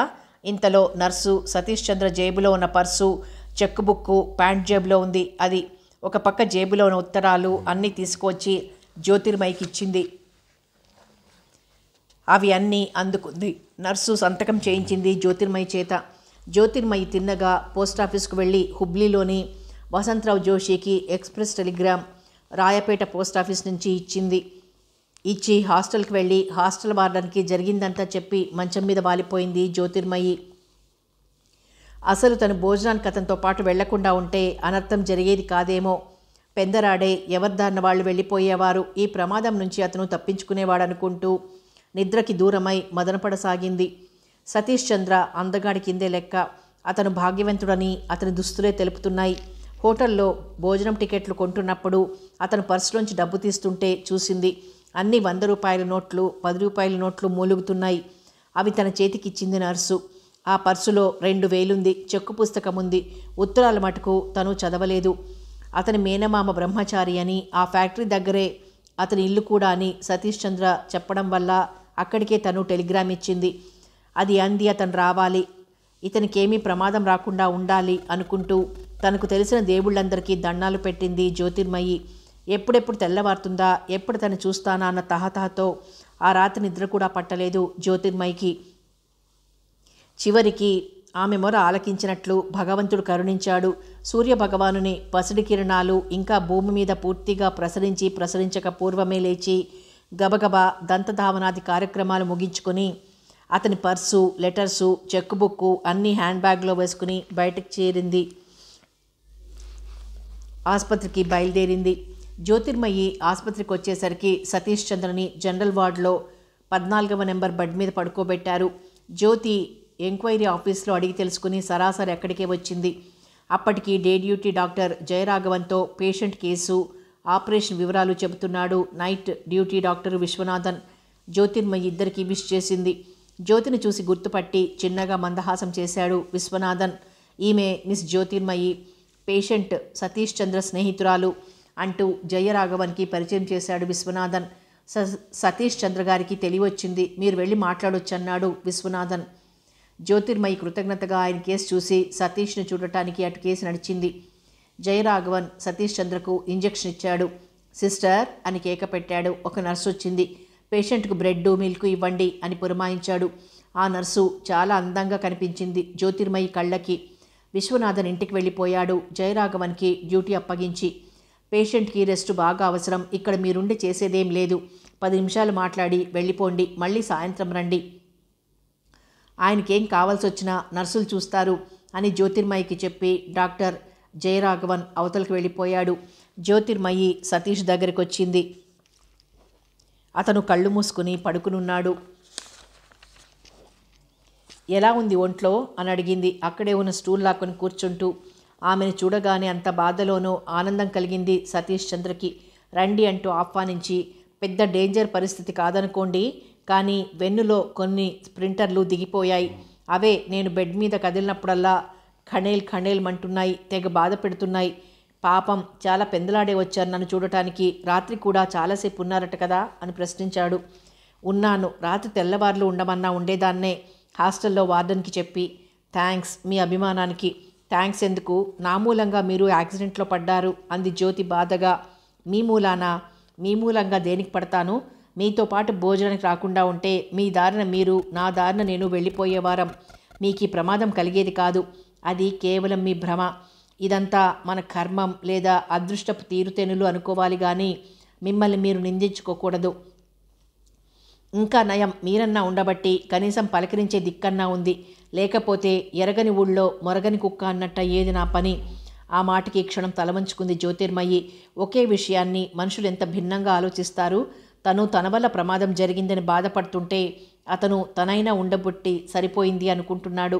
ఇంతలో నర్సు సతీష్ చంద్ర జేబులో ఉన్న పర్సు, చెక్ బుక్కు ప్యాంట్ జేబులో ఉంది. అది ఒక పక్క జేబులో ఉన్న ఉత్తరాలు అన్నీ తీసుకొచ్చి జ్యోతిర్మయికి ఇచ్చింది. అవి అన్నీ అందుకుంది. నర్సు సంతకం చేయించింది జ్యోతిర్మయి చేత. జ్యోతిర్మయి తిన్నగా పోస్టాఫీస్కు వెళ్ళి హుబ్లీలోని వసంతరావు జోషికి express telegram Royapettah post office ఇచ్చి హాస్టల్కి వెళ్ళి హాస్టల్ వార్డన్కి జరిగిందంతా చెప్పి మంచం మీద వాలిపోయింది జ్యోతిర్మయి. అసలు తను భోజనానికి అతనితో పాటు వెళ్లకుండా ఉంటే అనర్థం జరిగేది కాదేమో. పెందరాడే ఎవరిదారిన వాళ్ళు వెళ్ళిపోయేవారు. ఈ ప్రమాదం నుంచి అతను తప్పించుకునేవాడనుకుంటూ నిద్రకి దూరమై మదనపడసాగింది. సతీష్ చంద్ర అందగాడి కిందే లెక్క. అతను భాగ్యవంతుడని అతని దుస్తులే తెలుపుతున్నాయి. హోటల్లో భోజనం టికెట్లు కొంటున్నప్పుడు అతను పర్సులోంచి డబ్బు తీస్తుంటే చూసింది. అన్ని 100 రూపాయల నోట్లు, 10 రూపాయల నోట్లు మూలుగుతున్నాయి. అవి తన చేతికిచ్చింది నర్సు. ఆ పర్సులో 2000 ఉంది. చెక్కు పుస్తకం ఉంది. ఉత్తరాల మటుకు తను చదవలేదు. అతని మేనమామ బ్రహ్మచారి అని, ఆ ఫ్యాక్టరీ దగ్గరే అతని ఇల్లు కూడా అని సతీష్ చంద్ర చెప్పడం వల్ల అక్కడికే తను టెలిగ్రామ్ ఇచ్చింది. అది అంది అతను రావాలి, ఇతనికేమీ ప్రమాదం రాకుండా ఉండాలి అనుకుంటూ తనకు తెలిసిన దేవుళ్ళందరికీ దండాలు పెట్టింది జ్యోతిర్మయి. ఎప్పుడెప్పుడు తెల్లవారుతుందా, ఎప్పుడు తను చూస్తానా అన్న తహతహతో ఆ రాత్రి నిద్ర కూడా పట్టలేదు జ్యోతిర్మయికి. చివరికి ఆమె మొర ఆలకించినట్లు భగవంతుడు కరుణించాడు. సూర్యభగవానుని పసిడి కిరణాలు ఇంకా భూమి మీద పూర్తిగా ప్రసరించక పూర్వమే లేచి గబగబా దంతధావనాది కార్యక్రమాలు ముగించుకొని అతని పర్సు, లెటర్సు, చెక్ బుక్కు అన్నీ హ్యాండ్ బ్యాగ్లో వేసుకుని బయటకు చేరింది. ఆసుపత్రికి బయలుదేరింది. జ్యోతిర్మయి ఆసుపత్రికి వచ్చేసరికి సతీష్ చంద్రని జనరల్ వార్డులో 14వ నెంబర్ బెడ్ మీద పడుకోబెట్టారు. జ్యోతి ఎంక్వైరీ ఆఫీస్లో అడిగి తెలుసుకుని సరాసరి అక్కడికే వచ్చింది. అప్పటికి డే డ్యూటీ డాక్టర్ జయరాఘవన్తో పేషెంట్ కేసు, ఆపరేషన్ వివరాలు చెబుతున్నాడు night duty doctor Viswanathan. Jyotirmayi ఇద్దరికి విష్ చేసింది. జ్యోతిని చూసి గుర్తుపట్టి చిన్నగా మందహాసం చేశాడు విశ్వనాథన్. ఈమె మిస్ జ్యోతిర్మయి, పేషెంట్ సతీష్ చంద్ర స్నేహితురాలు అంటూ జయరాఘవన్కి పరిచయం చేశాడు విశ్వనాథన్. సతీష్ చంద్ర గారికి తెలివొచ్చింది, మీరు వెళ్ళి మాట్లాడొచ్చన్నాడు విశ్వనాథన్. జ్యోతిర్మయి కృతజ్ఞతగా ఆయన కేసు చూసి సతీష్ను చూడటానికి అటు కేసు నడిచింది. జయరాఘవన్ సతీష్ చంద్రకు ఇంజెక్షన్ ఇచ్చాడు. సిస్టర్ అని కేక పెట్టాడు. ఒక నర్సు వచ్చింది. పేషెంట్కు బ్రెడ్, మిల్క్ ఇవ్వండి అని పురమాయించాడు. ఆ నర్సు చాలా అందంగా కనిపించింది జ్యోతిర్మయి కళ్ళకి. విశ్వనాథన్ ఇంటికి వెళ్ళిపోయాడు జయరాఘవన్కి డ్యూటీ అప్పగించి. పేషెంట్కి రెస్ట్ బాగా అవసరం, ఇక్కడ మీరుండి చేసేదేం లేదు. 10 నిమిషాలు మాట్లాడి వెళ్ళిపోండి, మళ్ళీ సాయంత్రం రండి. ఆయనకేం కావాల్సి వచ్చినా నర్సులు చూస్తారు అని జ్యోతిర్మయికి చెప్పి డాక్టర్ జయరాఘవన్ అవతలకు వెళ్ళిపోయాడు. జ్యోతిర్మయి సతీష్ దగ్గరికి వచ్చింది. అతను కళ్ళు మూసుకుని పడుకునున్నాడు. ఎలా ఉంది ఒంట్లో అని అడిగింది అక్కడే ఉన్న స్టూల్ లాక్కొని కూర్చుంటూ. ఆమెను చూడగానే అంత బాధలోనూ ఆనందం కలిగింది సతీష్ చంద్రకి. రండి అంటూ ఆహ్వానించి, పెద్ద డేంజర్ పరిస్థితి కాదనుకోండి, కానీ వెన్నులో కొన్ని స్ప్రింటర్లు దిగిపోయాయి. అవే నేను బెడ్ మీద కదిలినప్పుడల్లా ఖణేల్ ఖణేల్ మంటున్నాయి, తెగ బాధ పెడుతున్నాయి. పాపం చాలా పెందలాడే వచ్చారు నన్ను చూడటానికి. రాత్రి కూడా చాలాసేపు ఉన్నారట కదా అని ప్రశ్నించాడు. ఉన్నాను, రాత్రి తెల్లవార్లు ఉండమన్నా ఉండేదాన్నే హాస్టల్లో వార్డెన్కి చెప్పి. థ్యాంక్స్, మీ అభిమానానికి. థ్యాంక్స్ ఎందుకు, నా మూలంగా మీరు యాక్సిడెంట్లో పడ్డారు అంది జ్యోతి బాధగా. మీ మూలానా? మీ మూలంగా దేనికి పడతాను? మీతో పాటు భోజనానికి రాకుండా ఉంటే మీ దారిన మీరు, నా దారిన నేను వెళ్ళిపోయేవారం. మీకు ఈ ప్రమాదం కలిగేది కాదు. అది కేవలం మీ భ్రమ. ఇదంతా మన కర్మం లేదా అదృష్టపు తీరుతెనులు అనుకోవాలి కానీ మిమ్మల్ని మీరు నిందించుకోకూడదు. ఇంకా నయం, మీరన్నా ఉండబట్టి కనీసం పలకరించే దిక్కన్నా ఉంది. లేకపోతే ఎరగని ఊళ్ళో మొరగని కుక్క అన్నట్ట ఏది నా పని. ఆ మాటకి క్షణం తలవంచుకుంది జ్యోతిర్మయి. ఒకే విషయాన్ని మనుషులు ఎంత భిన్నంగా ఆలోచిస్తారు. తను తన వల్ల ప్రమాదం జరిగిందని బాధపడుతుంటే అతను తనైనా ఉండబుట్టి సరిపోయింది అనుకుంటున్నాడు.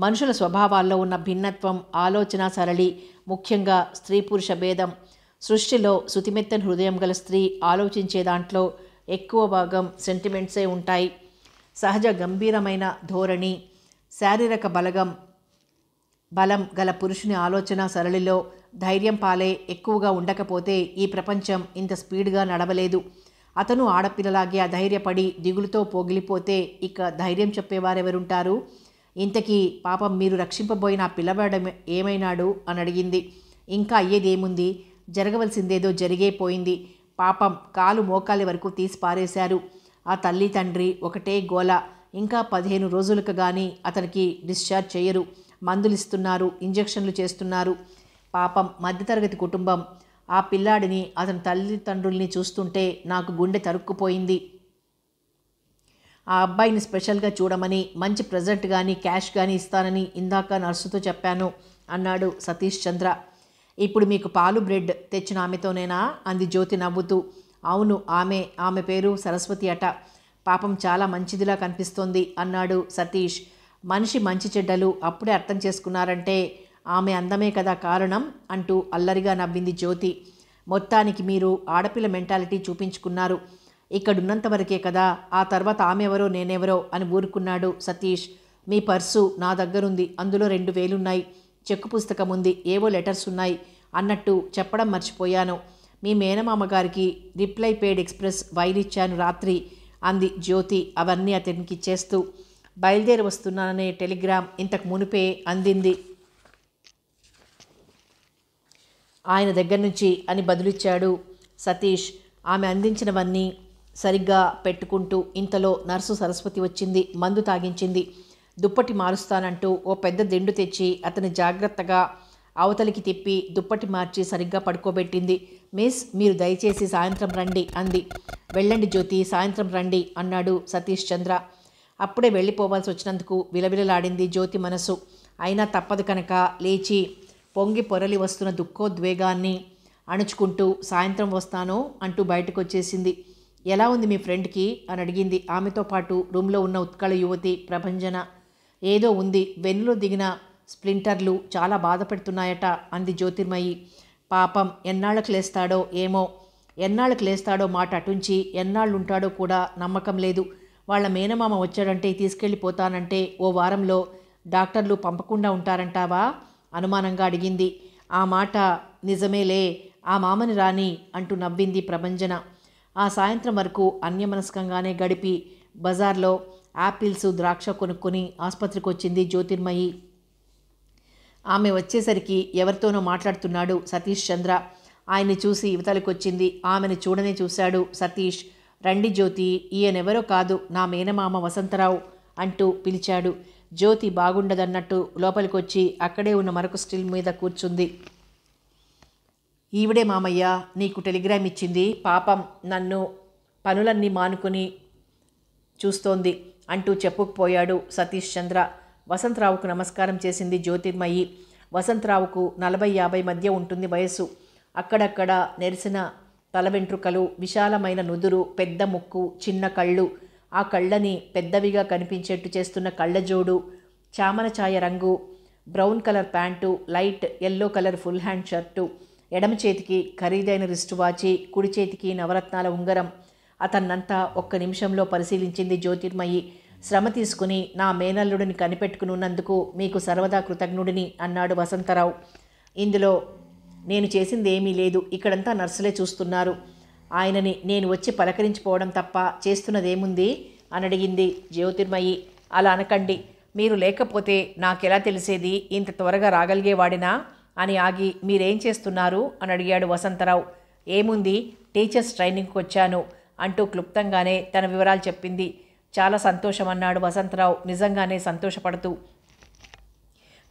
మనుషుల స్వభావాల్లో ఉన్న భిన్నత్వం, ఆలోచన సరళి, ముఖ్యంగా స్త్రీ పురుష భేదం. సృష్టిలో శుతిమెత్తని హృదయం గల స్త్రీ ఆలోచించే దాంట్లో ఎక్కువ భాగం సెంటిమెంట్సే ఉంటాయి. సహజ గంభీరమైన ధోరణి, శారీరక బలం గల పురుషుని ఆలోచన సరళిలో ధైర్యం పాలే ఎక్కువగా ఉండకపోతే ఈ ప్రపంచం ఇంత స్పీడ్గా నడవలేదు. అతను ఆడపిల్లలాగే అధైర్యపడి దిగులుతో పోగిలిపోతే ఇక ధైర్యం చెప్పేవారెవరుంటారు? ఇంతకీ పాపం మీరు రక్షింపబోయిన ఆ పిల్లవాడు ఏమైనాడు అని అడిగింది. ఇంకా అయ్యేదేముంది, జరగవలసిందేదో జరిగే పోయింది. పాపం కాలు మోకాలి వరకు తీసి పారేశారు. ఆ తల్లి తండ్రి ఒకటే గోల. ఇంకా 15 రోజులకు కానీ అతనికి డిశ్చార్జ్ చేయరు. మందులు ఇస్తున్నారు, ఇంజెక్షన్లు చేస్తున్నారు. పాపం మధ్యతరగతి కుటుంబం. ఆ పిల్లాడిని, అతని తల్లిదండ్రుల్ని చూస్తుంటే నాకు గుండె తరుక్కుపోయింది. ఆ అబ్బాయిని స్పెషల్గా చూడమని మంచి ప్రెజెంట్ కానీ క్యాష్ కానీ ఇస్తానని ఇందాక నర్సుతో చెప్పాను అన్నాడు సతీష్ చంద్ర. ఇప్పుడు మీకు పాలు బ్రెడ్ తెచ్చిన ఆమెతోనేనా అంది జ్యోతి నవ్వుతూ. అవును, ఆమె పేరు సరస్వతి అట. పాపం చాలా మంచిదిలా కనిపిస్తోంది అన్నాడు సతీష్. మనిషి మంచి చెడ్డలు అప్పుడే అర్థం చేసుకున్నారంటే ఆమె అందమే కదా కారణం అంటూ అల్లరిగా నవ్వింది జ్యోతి. మొత్తానికి మీరు ఆడపిల్ల మెంటాలిటీ చూపించుకున్నారు. ఇక్కడున్నంతవరకే కదా, ఆ తర్వాత ఆమె ఎవరో నేనెవరో అని ఊరుకున్నాడు సతీష్. మీ పర్సు నా దగ్గరుంది, అందులో 2,000 ఉన్నాయి. చెక్కు పుస్తకం ఉంది, ఏవో లెటర్స్ ఉన్నాయి. అన్నట్టు చెప్పడం మర్చిపోయాను, మీ మేనమామ గారికి రిప్లై పెయిడ్ ఎక్స్ప్రెస్ వైర్ ఇచ్చాను రాత్రి అంది జ్యోతి అవన్నీ అతనికి ఇచ్చేస్తూ. బయలుదేరి వస్తున్నాననే టెలిగ్రామ్ ఇంతకు మునిపే అందింది ఆయన దగ్గర నుంచి అని బదులిచ్చాడు సతీష్. ఆమె అందించినవన్నీ సరిగ్గా పెట్టుకుంటూ ఇంతలో నర్సు సరస్వతి వచ్చింది. మందు తాగించింది. దుప్పటి మారుస్తానంటూ ఓ పెద్ద దిండు తెచ్చి అతని జాగ్రత్తగా అవతలికి తిప్పి దుప్పటి మార్చి సరిగ్గా పడుకోబెట్టింది. మిస్, మీరు దయచేసి సాయంత్రం రండి అంది. వెళ్ళండి జ్యోతి, సాయంత్రం రండి అన్నాడు సతీష్ చంద్ర. అప్పుడే వెళ్ళిపోవాల్సి వచ్చినందుకు విలవిలలాడింది జ్యోతి మనసు. అయినా తప్పదు కనుక లేచి పొంగి పొరలి వస్తున్న దుఃఖోద్వేగాన్ని అణుచుకుంటూ సాయంత్రం వస్తాను అంటూ బయటకు వచ్చేసింది. ఎలా ఉంది మీ ఫ్రెండ్కి అని అడిగింది ఆమెతో పాటు రూమ్లో ఉన్న ఉత్కళ యువతి ప్రభంజన. ఏదో ఉంది, వెన్నులో దిగిన స్ప్లింటర్లు చాలా బాధ పెడుతున్నాయట అంది జ్యోతిర్మయి. పాపం ఎన్నాళ్ళకు లేస్తాడో ఏమో. ఎన్నాళ్ళకు లేస్తాడో మాట అటుంచి ఎన్నాళ్ళు ఉంటాడో కూడా నమ్మకం లేదు. వాళ్ళ మేనమామ వచ్చాడంటే తీసుకెళ్ళిపోతానంటే ఓ వారంలో డాక్టర్లు పంపకుండా ఉంటారంటావా అనుమానంగా అడిగింది. ఆ మాట నిజమేలే, ఆ మామని రాని అంటూ నవ్వింది ప్రభంజన. ఆ సాయంత్రం వరకు అన్యమనస్కంగానే గడిపి బజార్లో యాపిల్స్ ద్రాక్ష కొనుక్కొని ఆసుపత్రికి వచ్చింది జ్యోతిర్మయి. ఆమె వచ్చేసరికి ఎవరితోనో మాట్లాడుతున్నాడు సతీష్ చంద్ర. ఆయన్ని చూసి యువతలకొచ్చింది. ఆమెను చూడనే చూశాడు సతీష్. రండి జ్యోతి, ఈయనెవరో కాదు, నా మేనమామ వసంతరావు అంటూ పిలిచాడు. జ్యోతి బాగుండదన్నట్టు లోపలికొచ్చి అక్కడే ఉన్న మరొక స్టిల్ మీద కూర్చుంది. ఈవిడే మామయ్య నీకు టెలిగ్రామ్ ఇచ్చింది. పాపం నన్ను పనులన్నీ మానుకొని చూస్తోంది అంటూ చెప్పుకుపోయాడు సతీష్ చంద్ర. వసంతరావుకు నమస్కారం చేసింది జ్యోతిర్మయి. వసంతరావుకు 40-50 మధ్య ఉంటుంది వయస్సు. అక్కడక్కడ నెరిసిన తల వెంట్రుకలు, విశాలమైన నుదురు, పెద్ద ముక్కు, చిన్న కళ్ళు, ఆ కళ్ళని పెద్దవిగా కనిపించేట్టు చేస్తున్న కళ్ళజోడు, చామన ఛాయ రంగు brown colour pant, light yellow colour full hand shirt, ఎడమ చేతికి ఖరీదైన రిస్టు వాచి, కుడి చేతికి నవరత్నాల ఉంగరం. అతన్నంతా ఒక్క నిమిషంలో పరిశీలించింది జ్యోతిర్మయి. శ్రమ తీసుకుని నా మేనల్లుడిని కనిపెట్టుకున్నందుకు మీకు సర్వదా కృతజ్ఞుడిని అన్నాడు వసంతరావు. ఇందులో నేను చేసింది ఏమీ లేదు. ఇక్కడంతా నర్సులే చూస్తున్నారు. ఆయనని నేను వచ్చి పలకరించిపోవడం తప్ప చేస్తున్నదేముంది అని అడిగింది జ్యోతిర్మయి. అలా అనకండి. మీరు లేకపోతే నాకెలా తెలిసేది ఇంత త్వరగా రాగలిగేవాడినా అని ఆగి మీరేం చేస్తున్నారు అని అడిగాడు వసంతరావు. ఏముంది, టీచర్స్ ట్రైనింగ్కి వచ్చాను అంటూ క్లుప్తంగానే తన వివరాలు చెప్పింది. చాలా సంతోషం అన్నాడు వసంతరావు నిజంగానే సంతోషపడుతూ.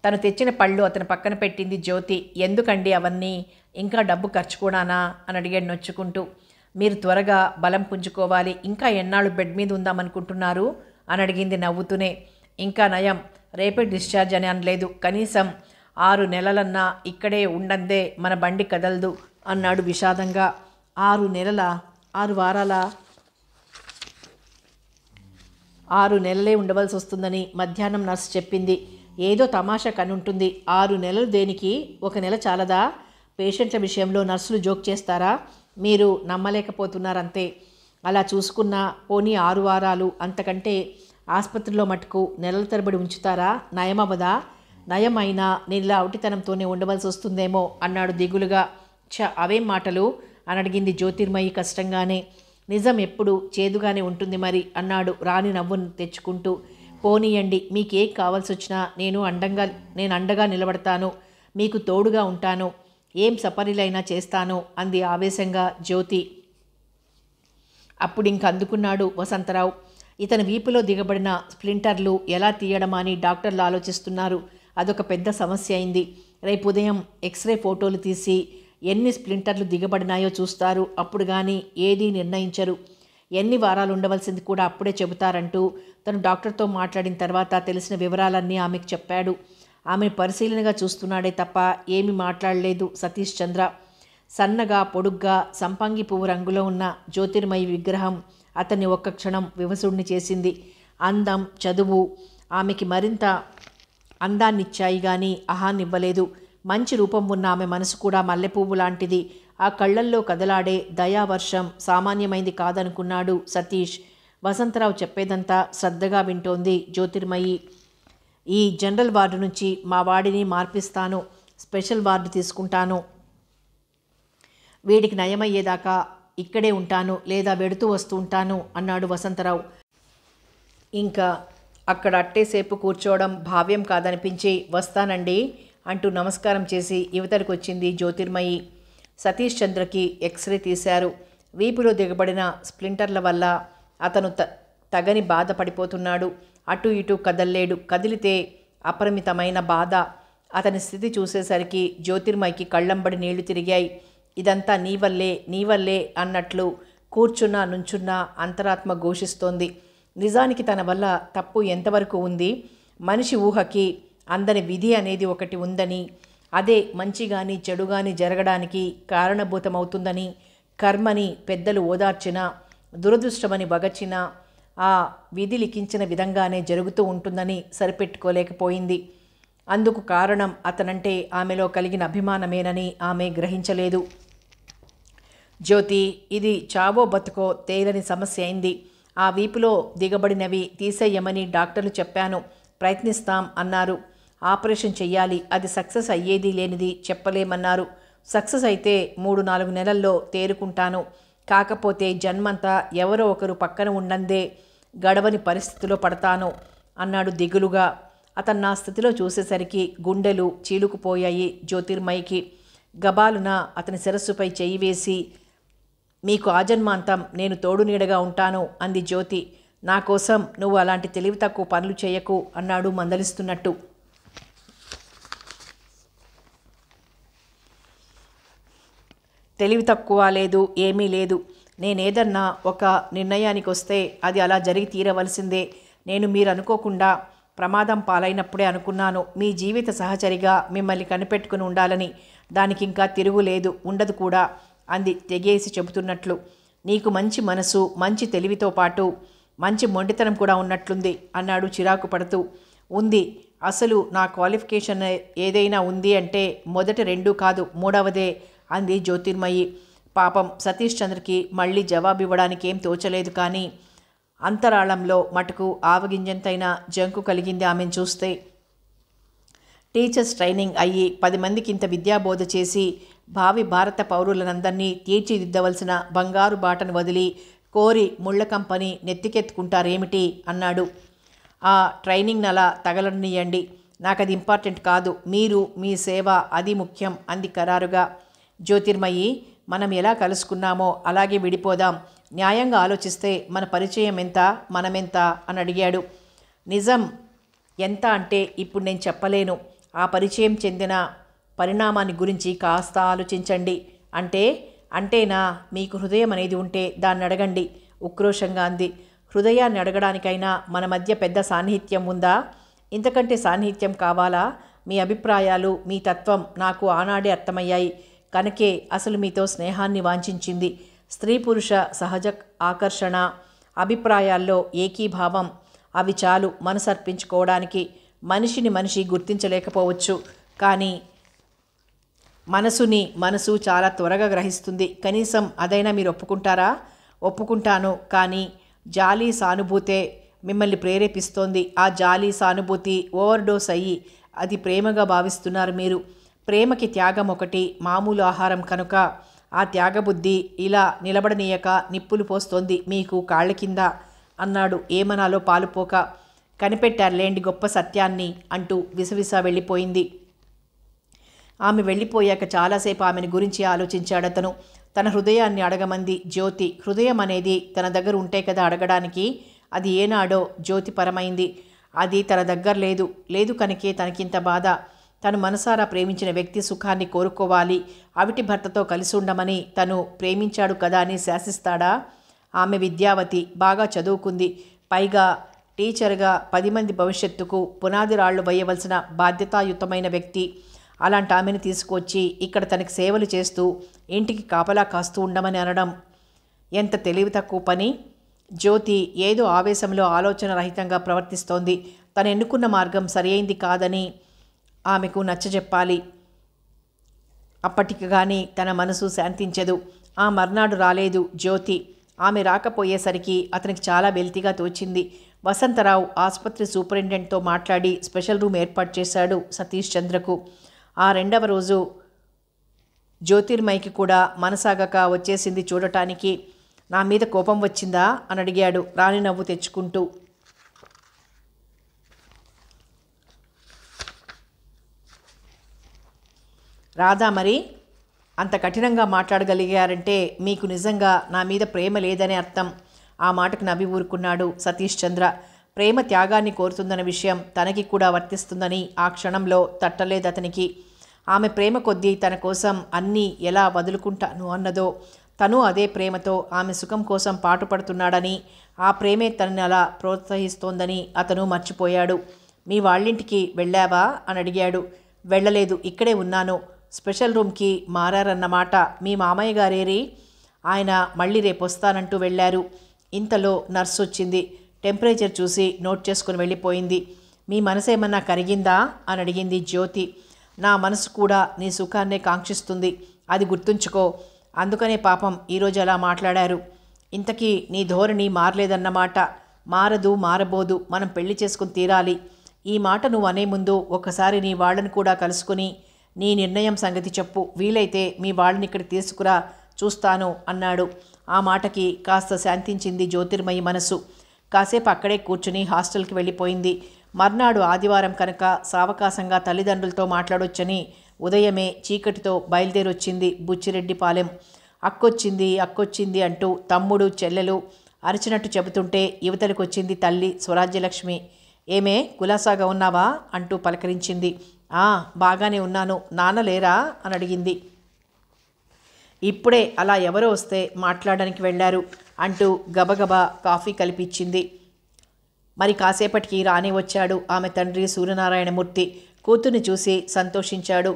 తను తెచ్చిన పళ్ళు అతని పక్కన పెట్టింది జ్యోతి. ఎందుకండి అవన్నీ, ఇంకా డబ్బు ఖర్చు కూడానా అని అడిగాడు నొచ్చుకుంటూ. మీరు త్వరగా బలం పుంజుకోవాలి. ఇంకా ఎన్నాళ్ళు బెడ్ మీద ఉందామనుకుంటున్నారు అని అడిగింది నవ్వుతూనే. ఇంకా నయం, రేపే డిశ్చార్జ్ అని అనలేదు. కనీసం 6 నెలలన్నా ఇక్కడే ఉండందే మన బండి కదలదు అన్నాడు విషాదంగా. 6 నెలల 6 వారాల 6 నెలలే ఉండవలసి వస్తుందని మధ్యాహ్నం నర్సు చెప్పింది. ఏదో తమాషా కనుంటుంది. 6 నెలలు దేనికి? 1 నెల చాలదా? పేషెంట్ల విషయంలో నర్సులు జోక్ చేస్తారా? మీరు నమ్మలేకపోతున్నారంతే. అలా చూసుకున్న పోనీ 6 వారాలు, అంతకంటే ఆసుపత్రిలో మటుకు నెలల తరబడి ఉంచుతారా? నయమవదా? నయం అయినా నేను ఇలా ఒకటితనంతోనే ఉండవలసి వస్తుందేమో అన్నాడు దిగులుగా. అవేం మాటలు అని అడిగింది జ్యోతిర్మయి కష్టంగానే. నిజం ఎప్పుడు చేదుగానే ఉంటుంది మరి అన్నాడు రాణి నవ్వును తెచ్చుకుంటూ. పోనీయండి, మీకేం కావాల్సి వచ్చినా నేను అండగా నిలబడతాను, మీకు తోడుగా ఉంటాను, ఏం సపరీలైనా చేస్తాను అంది ఆవేశంగా జ్యోతి. అప్పుడింక అందుకున్నాడు వసంతరావు. ఇతని వీపులో దిగబడిన స్ప్లింటర్లు ఎలా తీయడమా అని డాక్టర్లు ఆలోచిస్తున్నారు. అదొక పెద్ద సమస్య అయింది. రేపు ఉదయం ఎక్స్రే ఫోటోలు తీసి ఎన్ని స్ప్లింటర్లు దిగబడినాయో చూస్తారు. అప్పుడు కానీ ఏదీ నిర్ణయించరు. ఎన్ని వారాలు ఉండవలసింది కూడా అప్పుడే చెబుతారంటూ తను డాక్టర్తో మాట్లాడిన తర్వాత తెలిసిన వివరాలన్నీ ఆమెకు చెప్పాడు. ఆమెను పరిశీలనగా చూస్తున్నాడే తప్ప ఏమీ మాట్లాడలేదు సతీష్ చంద్ర. సన్నగా పొడుగ్గా సంపంగి పువ్వు రంగులో ఉన్న జ్యోతిర్మయి విగ్రహం అతన్ని ఒక్క క్షణం వివసుడిని చేసింది. అందం, చదువు ఆమెకి మరింత అందాన్నిచ్చాయి కానీ అహాన్నివ్వలేదు. మంచి రూపం ఉన్న ఆమె మనసు కూడా మల్లెపువ్వు లాంటిది. ఆ కళ్ళల్లో కదలాడే దయావర్షం సామాన్యమైంది కాదనుకున్నాడు సతీష్. వసంతరావు చెప్పేదంతా శ్రద్ధగా వింటోంది జ్యోతిర్మయి. ఈ జనరల్ వార్డు నుంచి మా వాడిని మార్పిస్తాను, స్పెషల్ వార్డు తీసుకుంటాను, వీడికి నయమయ్యేదాకా ఇక్కడే ఉంటాను లేదా వెడుతూ వస్తూ ఉంటాను అన్నాడు వసంతరావు. ఇంకా అక్కడ అట్టేసేపు కూర్చోవడం భావ్యం కాదనిపించి వస్తానండి అంటూ నమస్కారం చేసి యువతలకు వచ్చింది జ్యోతిర్మయి. సతీష్ చంద్రకి ఎక్స్రే తీశారు. వీపులో దిగబడిన స్ప్లింటర్ల వల్ల అతను తగని బాధపడిపోతున్నాడు. అటు ఇటు కదల్లేడు. కదిలితే అపరిమితమైన బాధ. అతని స్థితి చూసేసరికి జ్యోతిర్మయికి కళ్ళంబడి నీళ్లు తిరిగాయి. ఇదంతా నీవల్లే అన్నట్లు కూర్చున్నా నుంచున్నా అంతరాత్మ ఘోషిస్తోంది. నిజానికి తన వల్ల తప్పు ఎంతవరకు ఉంది? మనిషి ఊహకి అందని విధి అనేది ఒకటి ఉందని, అదే మంచి కానీ చెడు కానీ జరగడానికి కారణభూతమవుతుందని కర్మని పెద్దలు ఓదార్చినా, దురదృష్టమని వగచినా ఆ విధి లిఖించిన విధంగానే జరుగుతూ ఉంటుందని సరిపెట్టుకోలేకపోయింది. అందుకు కారణం అతనంటే ఆమెలో కలిగిన అభిమానమేనని ఆమె గ్రహించలేదు. జ్యోతి, ఇది చావో బతుకో తేలని సమస్య అయింది. ఆ వీపులో దిగబడినవి తీసేయమని డాక్టర్లు చెప్పాను. ప్రయత్నిస్తాం అన్నారు. ఆపరేషన్ చెయ్యాలి. అది సక్సెస్ అయ్యేది లేనిది చెప్పలేమన్నారు. సక్సెస్ అయితే 3-4 నెలల్లో తేరుకుంటాను. కాకపోతే జన్మంతా ఎవరో ఒకరు పక్కన ఉండందే గడవని పరిస్థితిలో పడతాను అన్నాడు దిగులుగా. అతను నా స్థితిలో చూసేసరికి గుండెలు చీలుకుపోయాయి జ్యోతిర్మయికి. గబాలున అతని శిరస్సుపై చెయ్యి వేసి, మీకు ఆజన్మాంతం నేను తోడు నీడగా ఉంటాను అంది జ్యోతి. నా కోసం నువ్వు అలాంటి తెలివి తక్కువ పనులు చేయకు అన్నాడు మందలిస్తున్నట్టు. తెలివి తక్కువ లేదు, ఏమీ లేదు. నేనేదన్నా ఒక నిర్ణయానికి వస్తే అది అలా జరిగి తీరవలసిందే. నేను మీరు అనుకోకుండా ప్రమాదం పాలైనప్పుడే అనుకున్నాను మీ జీవిత సహచరిగా మిమ్మల్ని కనిపెట్టుకుని ఉండాలని. దానికి ఇంకా తిరుగులేదు, ఉండదు కూడా అంది తెగేసి చెబుతున్నట్లు. నీకు మంచి మనసు, మంచి తెలివితో పాటు మంచి మొండితనం కూడా ఉన్నట్లుంది అన్నాడు చిరాకు పడుతూ. ఉంది. అసలు నా క్వాలిఫికేషన్ ఏదైనా ఉంది అంటే మొదటి 2 కాదు, 3వదే అంది జ్యోతిర్మయి. పాపం సతీష్ చంద్రకి మళ్ళీ జవాబివ్వడానికి ఏం తోచలేదు. కానీ అంతరాళంలో మటుకు ఆవగింజంతైనా జంకు కలిగింది ఆమెను చూస్తే. టీచర్స్ ట్రైనింగ్ అయ్యి 10 మందికి ఇంత విద్యాబోధ చేసి భావి భారత పౌరులనందరినీ తీర్చిదిద్దవలసిన బంగారు బాటను వదిలి కోరి ముళ్ళ కంపని నెత్తికెత్తుకుంటారేమిటి అన్నాడు. ఆ ట్రైనింగ్ అలా తగలనియండి, నాకది ఇంపార్టెంట్ కాదు. మీరు, మీ సేవ, అది ముఖ్యం అంది ఖరారుగా. జ్యోతిర్మయి, మనం ఎలా కలుసుకున్నామో అలాగే విడిపోదాం. న్యాయంగా ఆలోచిస్తే మన పరిచయం ఎంత, మనమెంత అని అడిగాడు. నిజం ఎంత అంటే ఇప్పుడు నేను చెప్పలేను. ఆ పరిచయం చెందిన పరిణామాన్ని గురించి కాస్త ఆలోచించండి. అంటేనా మీకు హృదయం అనేది ఉంటే దాన్ని అడగండి ఉక్రోషంగా అంది. హృదయాన్ని అడగడానికైనా మన మధ్య పెద్ద సాన్నిహిత్యం ఉందా? ఇంతకంటే సాన్నిహిత్యం కావాలా? మీ అభిప్రాయాలు, మీ తత్వం నాకు ఆనాడే అర్థమయ్యాయి. కనుకే అసలు మీతో స్నేహాన్ని వాంఛించింది. స్త్రీ పురుష సహజ ఆకర్షణ, అభిప్రాయాల్లో ఏకీభావం, అవి చాలు మనసు అర్పించుకోవడానికి. మనిషిని మనిషి గుర్తించలేకపోవచ్చు, కానీ మనసు చాలా త్వరగా గ్రహిస్తుంది. కనీసం అదైనా మీరు ఒప్పుకుంటారా? ఒప్పుకుంటాను, కానీ జాలి సానుభూతే మిమ్మల్ని ప్రేరేపిస్తోంది. ఆ జాలి సానుభూతి ఓవర్డోస్ అయ్యి అది ప్రేమగా భావిస్తున్నారు మీరు. ప్రేమకి త్యాగం ఒకటి మామూలు ఆహారం కనుక ఆ త్యాగబుద్ధి ఇలా నిలబడనీయక నిప్పులు పోస్తోంది మీకు కాళ్ళ కింద అన్నాడు ఏమనాలో పాలుపోక. కనిపెట్టారులేండి గొప్ప సత్యాన్ని అంటూ విసవిస వెళ్ళిపోయింది. ఆమె వెళ్ళిపోయాక చాలాసేపు ఆమెను గురించి ఆలోచించాడతను. తన హృదయాన్ని అడగమంది జ్యోతి. హృదయం అనేది తన దగ్గర ఉంటే కదా అడగడానికి. అది ఏనాడో జ్యోతిపరమైంది. అది తన దగ్గర లేదు కనుకే తనకింత బాధ. తను మనసారా ప్రేమించిన వ్యక్తి సుఖాన్ని కోరుకోవాలి, అవిటి భర్తతో కలిసి ఉండమని తను ప్రేమించాడు కదా అని శాసిస్తాడా? ఆమె విద్యావతి, బాగా చదువుకుంది, పైగా టీచర్గా 10 మంది భవిష్యత్తుకు పునాది రాళ్లు వేయవలసిన బాధ్యతాయుతమైన వ్యక్తి. అలాంటి ఆమెను తీసుకొచ్చి ఇక్కడ తనకి సేవలు చేస్తూ ఇంటికి కాపలా కాస్తూ ఉండమని అనడం ఎంత తెలివి తక్కువ పని. జ్యోతి ఏదో ఆవేశంలో ఆలోచన రహితంగా ప్రవర్తిస్తోంది. తను ఎన్నుకున్న మార్గం సరియైంది కాదని ఆమెకు నచ్చజెప్పాలి. అప్పటికి కానీ తన మనసు శాంతించదు. ఆ మర్నాడు రాలేదు జ్యోతి. ఆమె రాకపోయేసరికి అతనికి చాలా వెలితిగా తోచింది. వసంతరావు ఆసుపత్రి సూపరింటెండెంట్తో మాట్లాడి స్పెషల్ రూమ్ ఏర్పాటు చేశాడు సతీష్ చంద్రకు. ఆ 2వ రోజు జ్యోతిర్మయికి కూడా మనసాగక వచ్చేసింది చూడటానికి. నా మీద కోపం వచ్చిందా అని అడిగాడు రాణి నవ్వు తెచ్చుకుంటూ. రాదా మరి? అంత కఠినంగా మాట్లాడగలిగారంటే మీకు నిజంగా నా మీద ప్రేమ లేదనే అర్థం. ఆ మాటకు నవ్వి ఊరుకున్నాడు సతీష్ చంద్ర. ప్రేమ త్యాగాన్ని కోరుతుందన్న విషయం తనకి కూడా వర్తిస్తుందని ఆ క్షణంలో తట్టలేదు అతనికి. ఆమె ప్రేమ కొద్దీ తన కోసం అన్నీ ఎలా వదులుకుంటాను అన్నదో, తను అదే ప్రేమతో ఆమె సుఖం కోసం పాటుపడుతున్నాడని, ఆ ప్రేమే తనని అలా ప్రోత్సహిస్తోందని అతను మర్చిపోయాడు. మీ వాళ్ళింటికి వెళ్ళావా అని అడిగాడు. వెళ్ళలేదు, ఇక్కడే ఉన్నాను. స్పెషల్ రూమ్కి మారారన్నమాట. మీ మామయ్య గారేరి? ఆయన మళ్ళీ రేపు వస్తానంటూ వెళ్ళారు. ఇంతలో నర్సు వచ్చింది. టెంపరేచర్ చూసి నోట్ చేసుకుని వెళ్ళిపోయింది. మీ మనసు ఏమన్నా కరిగిందా అని అడిగింది జ్యోతి. నా మనసు కూడా నీ సుఖాన్నే కాంక్షిస్తుంది, అది గుర్తుంచుకో. అందుకనే పాపం ఈరోజు అలా మాట్లాడారు. ఇంతకీ నీ ధోరణి మారలేదన్నమాట. మారదు, మారబోదు. మనం పెళ్లి చేసుకుని తీరాలి. ఈ మాట నువ్వు అనే ముందు ఒకసారి నీ వాళ్ళని కూడా కలుసుకుని నీ నిర్ణయం సంగతి చెప్పు. వీలైతే మీ వాళ్ళని ఇక్కడ తీసుకురా, చూస్తాను అన్నాడు. ఆ మాటకి కాస్త శాంతించింది జ్యోతిర్మయి మనసు. కాసేపు అక్కడే కూర్చుని హాస్టల్కి వెళ్ళిపోయింది. మర్నాడు ఆదివారం కనుక సావకాశంగా తల్లిదండ్రులతో మాట్లాడొచ్చని ఉదయమే చీకటితో బయలుదేరొచ్చింది బుచ్చిరెడ్డిపాలెం. అక్కొచ్చింది అంటూ తమ్ముడు చెల్లెలు అరిచినట్టు చెబుతుంటే యువతలకొచ్చింది తల్లి స్వరాజ్యలక్ష్మి. ఏమే కులాసాగా ఉన్నావా అంటూ పలకరించింది. బాగానే ఉన్నాను, నాన్న లేరా అని అడిగింది. ఇప్పుడే అలా ఎవరో వస్తే మాట్లాడడానికి వెళ్ళారు అంటూ గబగబా కాఫీ కలిపిచ్చింది. మరి కాసేపటికి రాణి వచ్చాడు. ఆమె తండ్రి సూర్యనారాయణమూర్తి కూతుర్ని చూసి సంతోషించాడు.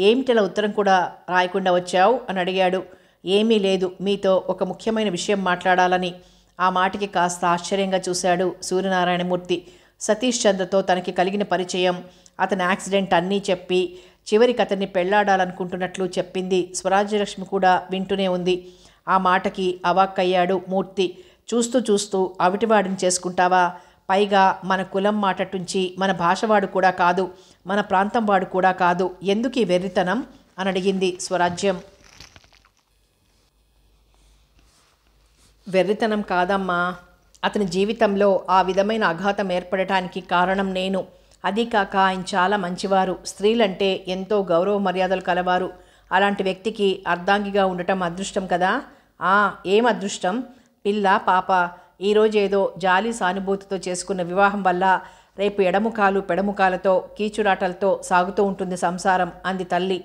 ఏమిటిలా ఉత్తరం కూడా రాయకుండా వచ్చావు అని అడిగాడు. ఏమీ లేదు, మీతో ఒక ముఖ్యమైన విషయం మాట్లాడాలని. ఆ మాటకి కాస్త ఆశ్చర్యంగా చూశాడు సూర్యనారాయణమూర్తి. సతీష్ చంద్రతో తనకి కలిగిన పరిచయం, అతని యాక్సిడెంట్ అన్నీ చెప్పి చివరికి అతన్ని పెళ్లాడాలనుకుంటున్నట్లు చెప్పింది. స్వరాజ్యలక్ష్మి కూడా వింటూనే ఉంది. ఆ మాటకి అవాక్కయ్యాడు మూర్తి. చూస్తూ చూస్తూ అవిటివాడిని చేసుకుంటావా? పైగా మన కులం మాటటుంచి మన భాషవాడు కూడా కాదు, మన ప్రాంతం వాడు కూడా కాదు. ఎందుకు ఈ వెర్రితనం అని అడిగింది స్వరాజ్యం. వెర్రితనం కాదమ్మా, అతని జీవితంలో ఆ విధమైన ఆఘాతం ఏర్పడటానికి కారణం నేను. అదీ కాక ఆయన చాలా మంచివారు, స్త్రీలంటే ఎంతో గౌరవ మర్యాదలు కలవారు. అలాంటి వ్యక్తికి అర్ధాంగిగా ఉండటం అదృష్టం కదా. ఏం అదృష్టం? పిల్ల పాప ఈరోజేదో జాలి సానుభూతితో చేసుకున్న వివాహం వల్ల రేపు ఎడముకాలు పెడముకాలతో కీచురాటలతో సాగుతూ ఉంటుంది సంసారం అంది తల్లి.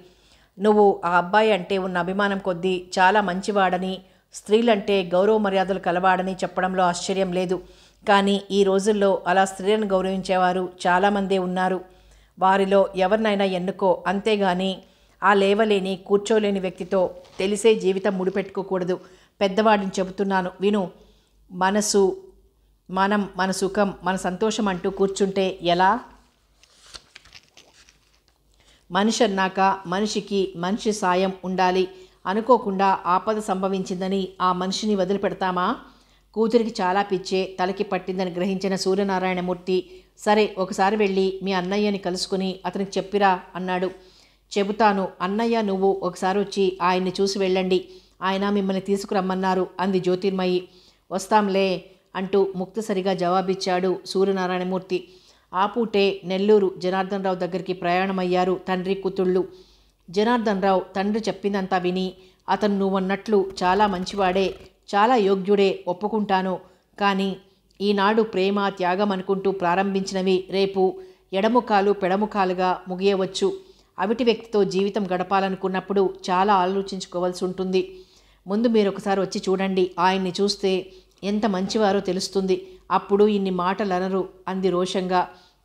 నువ్వు ఆ అబ్బాయి అంటే ఉన్న అభిమానం కొద్దీ చాలా మంచివాడని, స్త్రీలంటే గౌరవ మర్యాదలు కలవాడని చెప్పడంలో ఆశ్చర్యం లేదు. కానీ ఈ రోజుల్లో అలా స్త్రీలను గౌరవించేవారు చాలామందే ఉన్నారు. వారిలో ఎవరినైనా ఎన్నుకో, అంతేగాని ఆ లేవలేని కూర్చోలేని వ్యక్తితో తెలిసే జీవితం ముడిపెట్టుకోకూడదు. పెద్దవాడిని చెబుతున్నాను విను. మన సుఖం మన సంతోషం అంటూ కూర్చుంటే ఎలా? మనిషి అన్నాక మనిషికి మనిషి సాయం ఉండాలి. అనుకోకుండా ఆపద సంభవించిందని ఆ మనిషిని వదిలిపెడతామా? కూతురికి చాలా పిచ్చే తలకి పట్టిందని గ్రహించిన సూర్యనారాయణమూర్తి, సరే ఒకసారి వెళ్ళి మీ అన్నయ్యని కలుసుకుని అతనికి చెప్పిరా అన్నాడు. చెబుతాను అన్నయ్య, నువ్వు ఒకసారి వచ్చి ఆయన్ని చూసి వెళ్ళండి, ఆయన మిమ్మల్ని తీసుకురమ్మన్నారు అంది జ్యోతిర్మయి. వస్తాంలే అంటూ ముక్తసరిగా జవాబిచ్చాడు సూర్యనారాయణమూర్తి. ఆ పూటే నెల్లూరు జనార్దన్ రావు దగ్గరికి ప్రయాణమయ్యారు తండ్రి కూతుళ్ళు. జనార్దన్ రావు తండ్రి చెప్పిందంతా విని, అతను నువ్వన్నట్లు చాలా మంచివాడే, చాలా యోగ్యుడే, ఒప్పుకుంటాను. కానీ ఈనాడు ప్రేమ త్యాగం అనుకుంటూ ప్రారంభించినవి రేపు ఎడముకాలు పెడముకాలుగా ముగియవచ్చు. అవిటి వ్యక్తితో జీవితం గడపాలనుకున్నప్పుడు చాలా ఆలోచించుకోవాల్సి ఉంటుంది. ముందు మీరు ఒకసారి వచ్చి చూడండి, ఆయన్ని చూస్తే ఎంత మంచివారో తెలుస్తుంది. అప్పుడు ఇన్ని మాటలు అనరు అంది రోషంగా.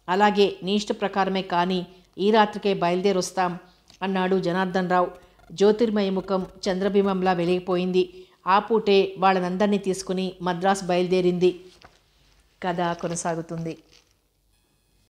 అలాగే నీ ఇష్ట ప్రకారమే, కానీ ఈ రాత్రికే బయలుదేరొస్తాం అన్నాడు జనార్దన్ రావు. జ్యోతిర్మయ ముఖం చంద్రబింబంలా వెలిగిపోయింది. ఆ పూటే వాళ్ళనందరినీ తీసుకుని మద్రాసు బయలుదేరింది. కథ కొనసాగుతుంది.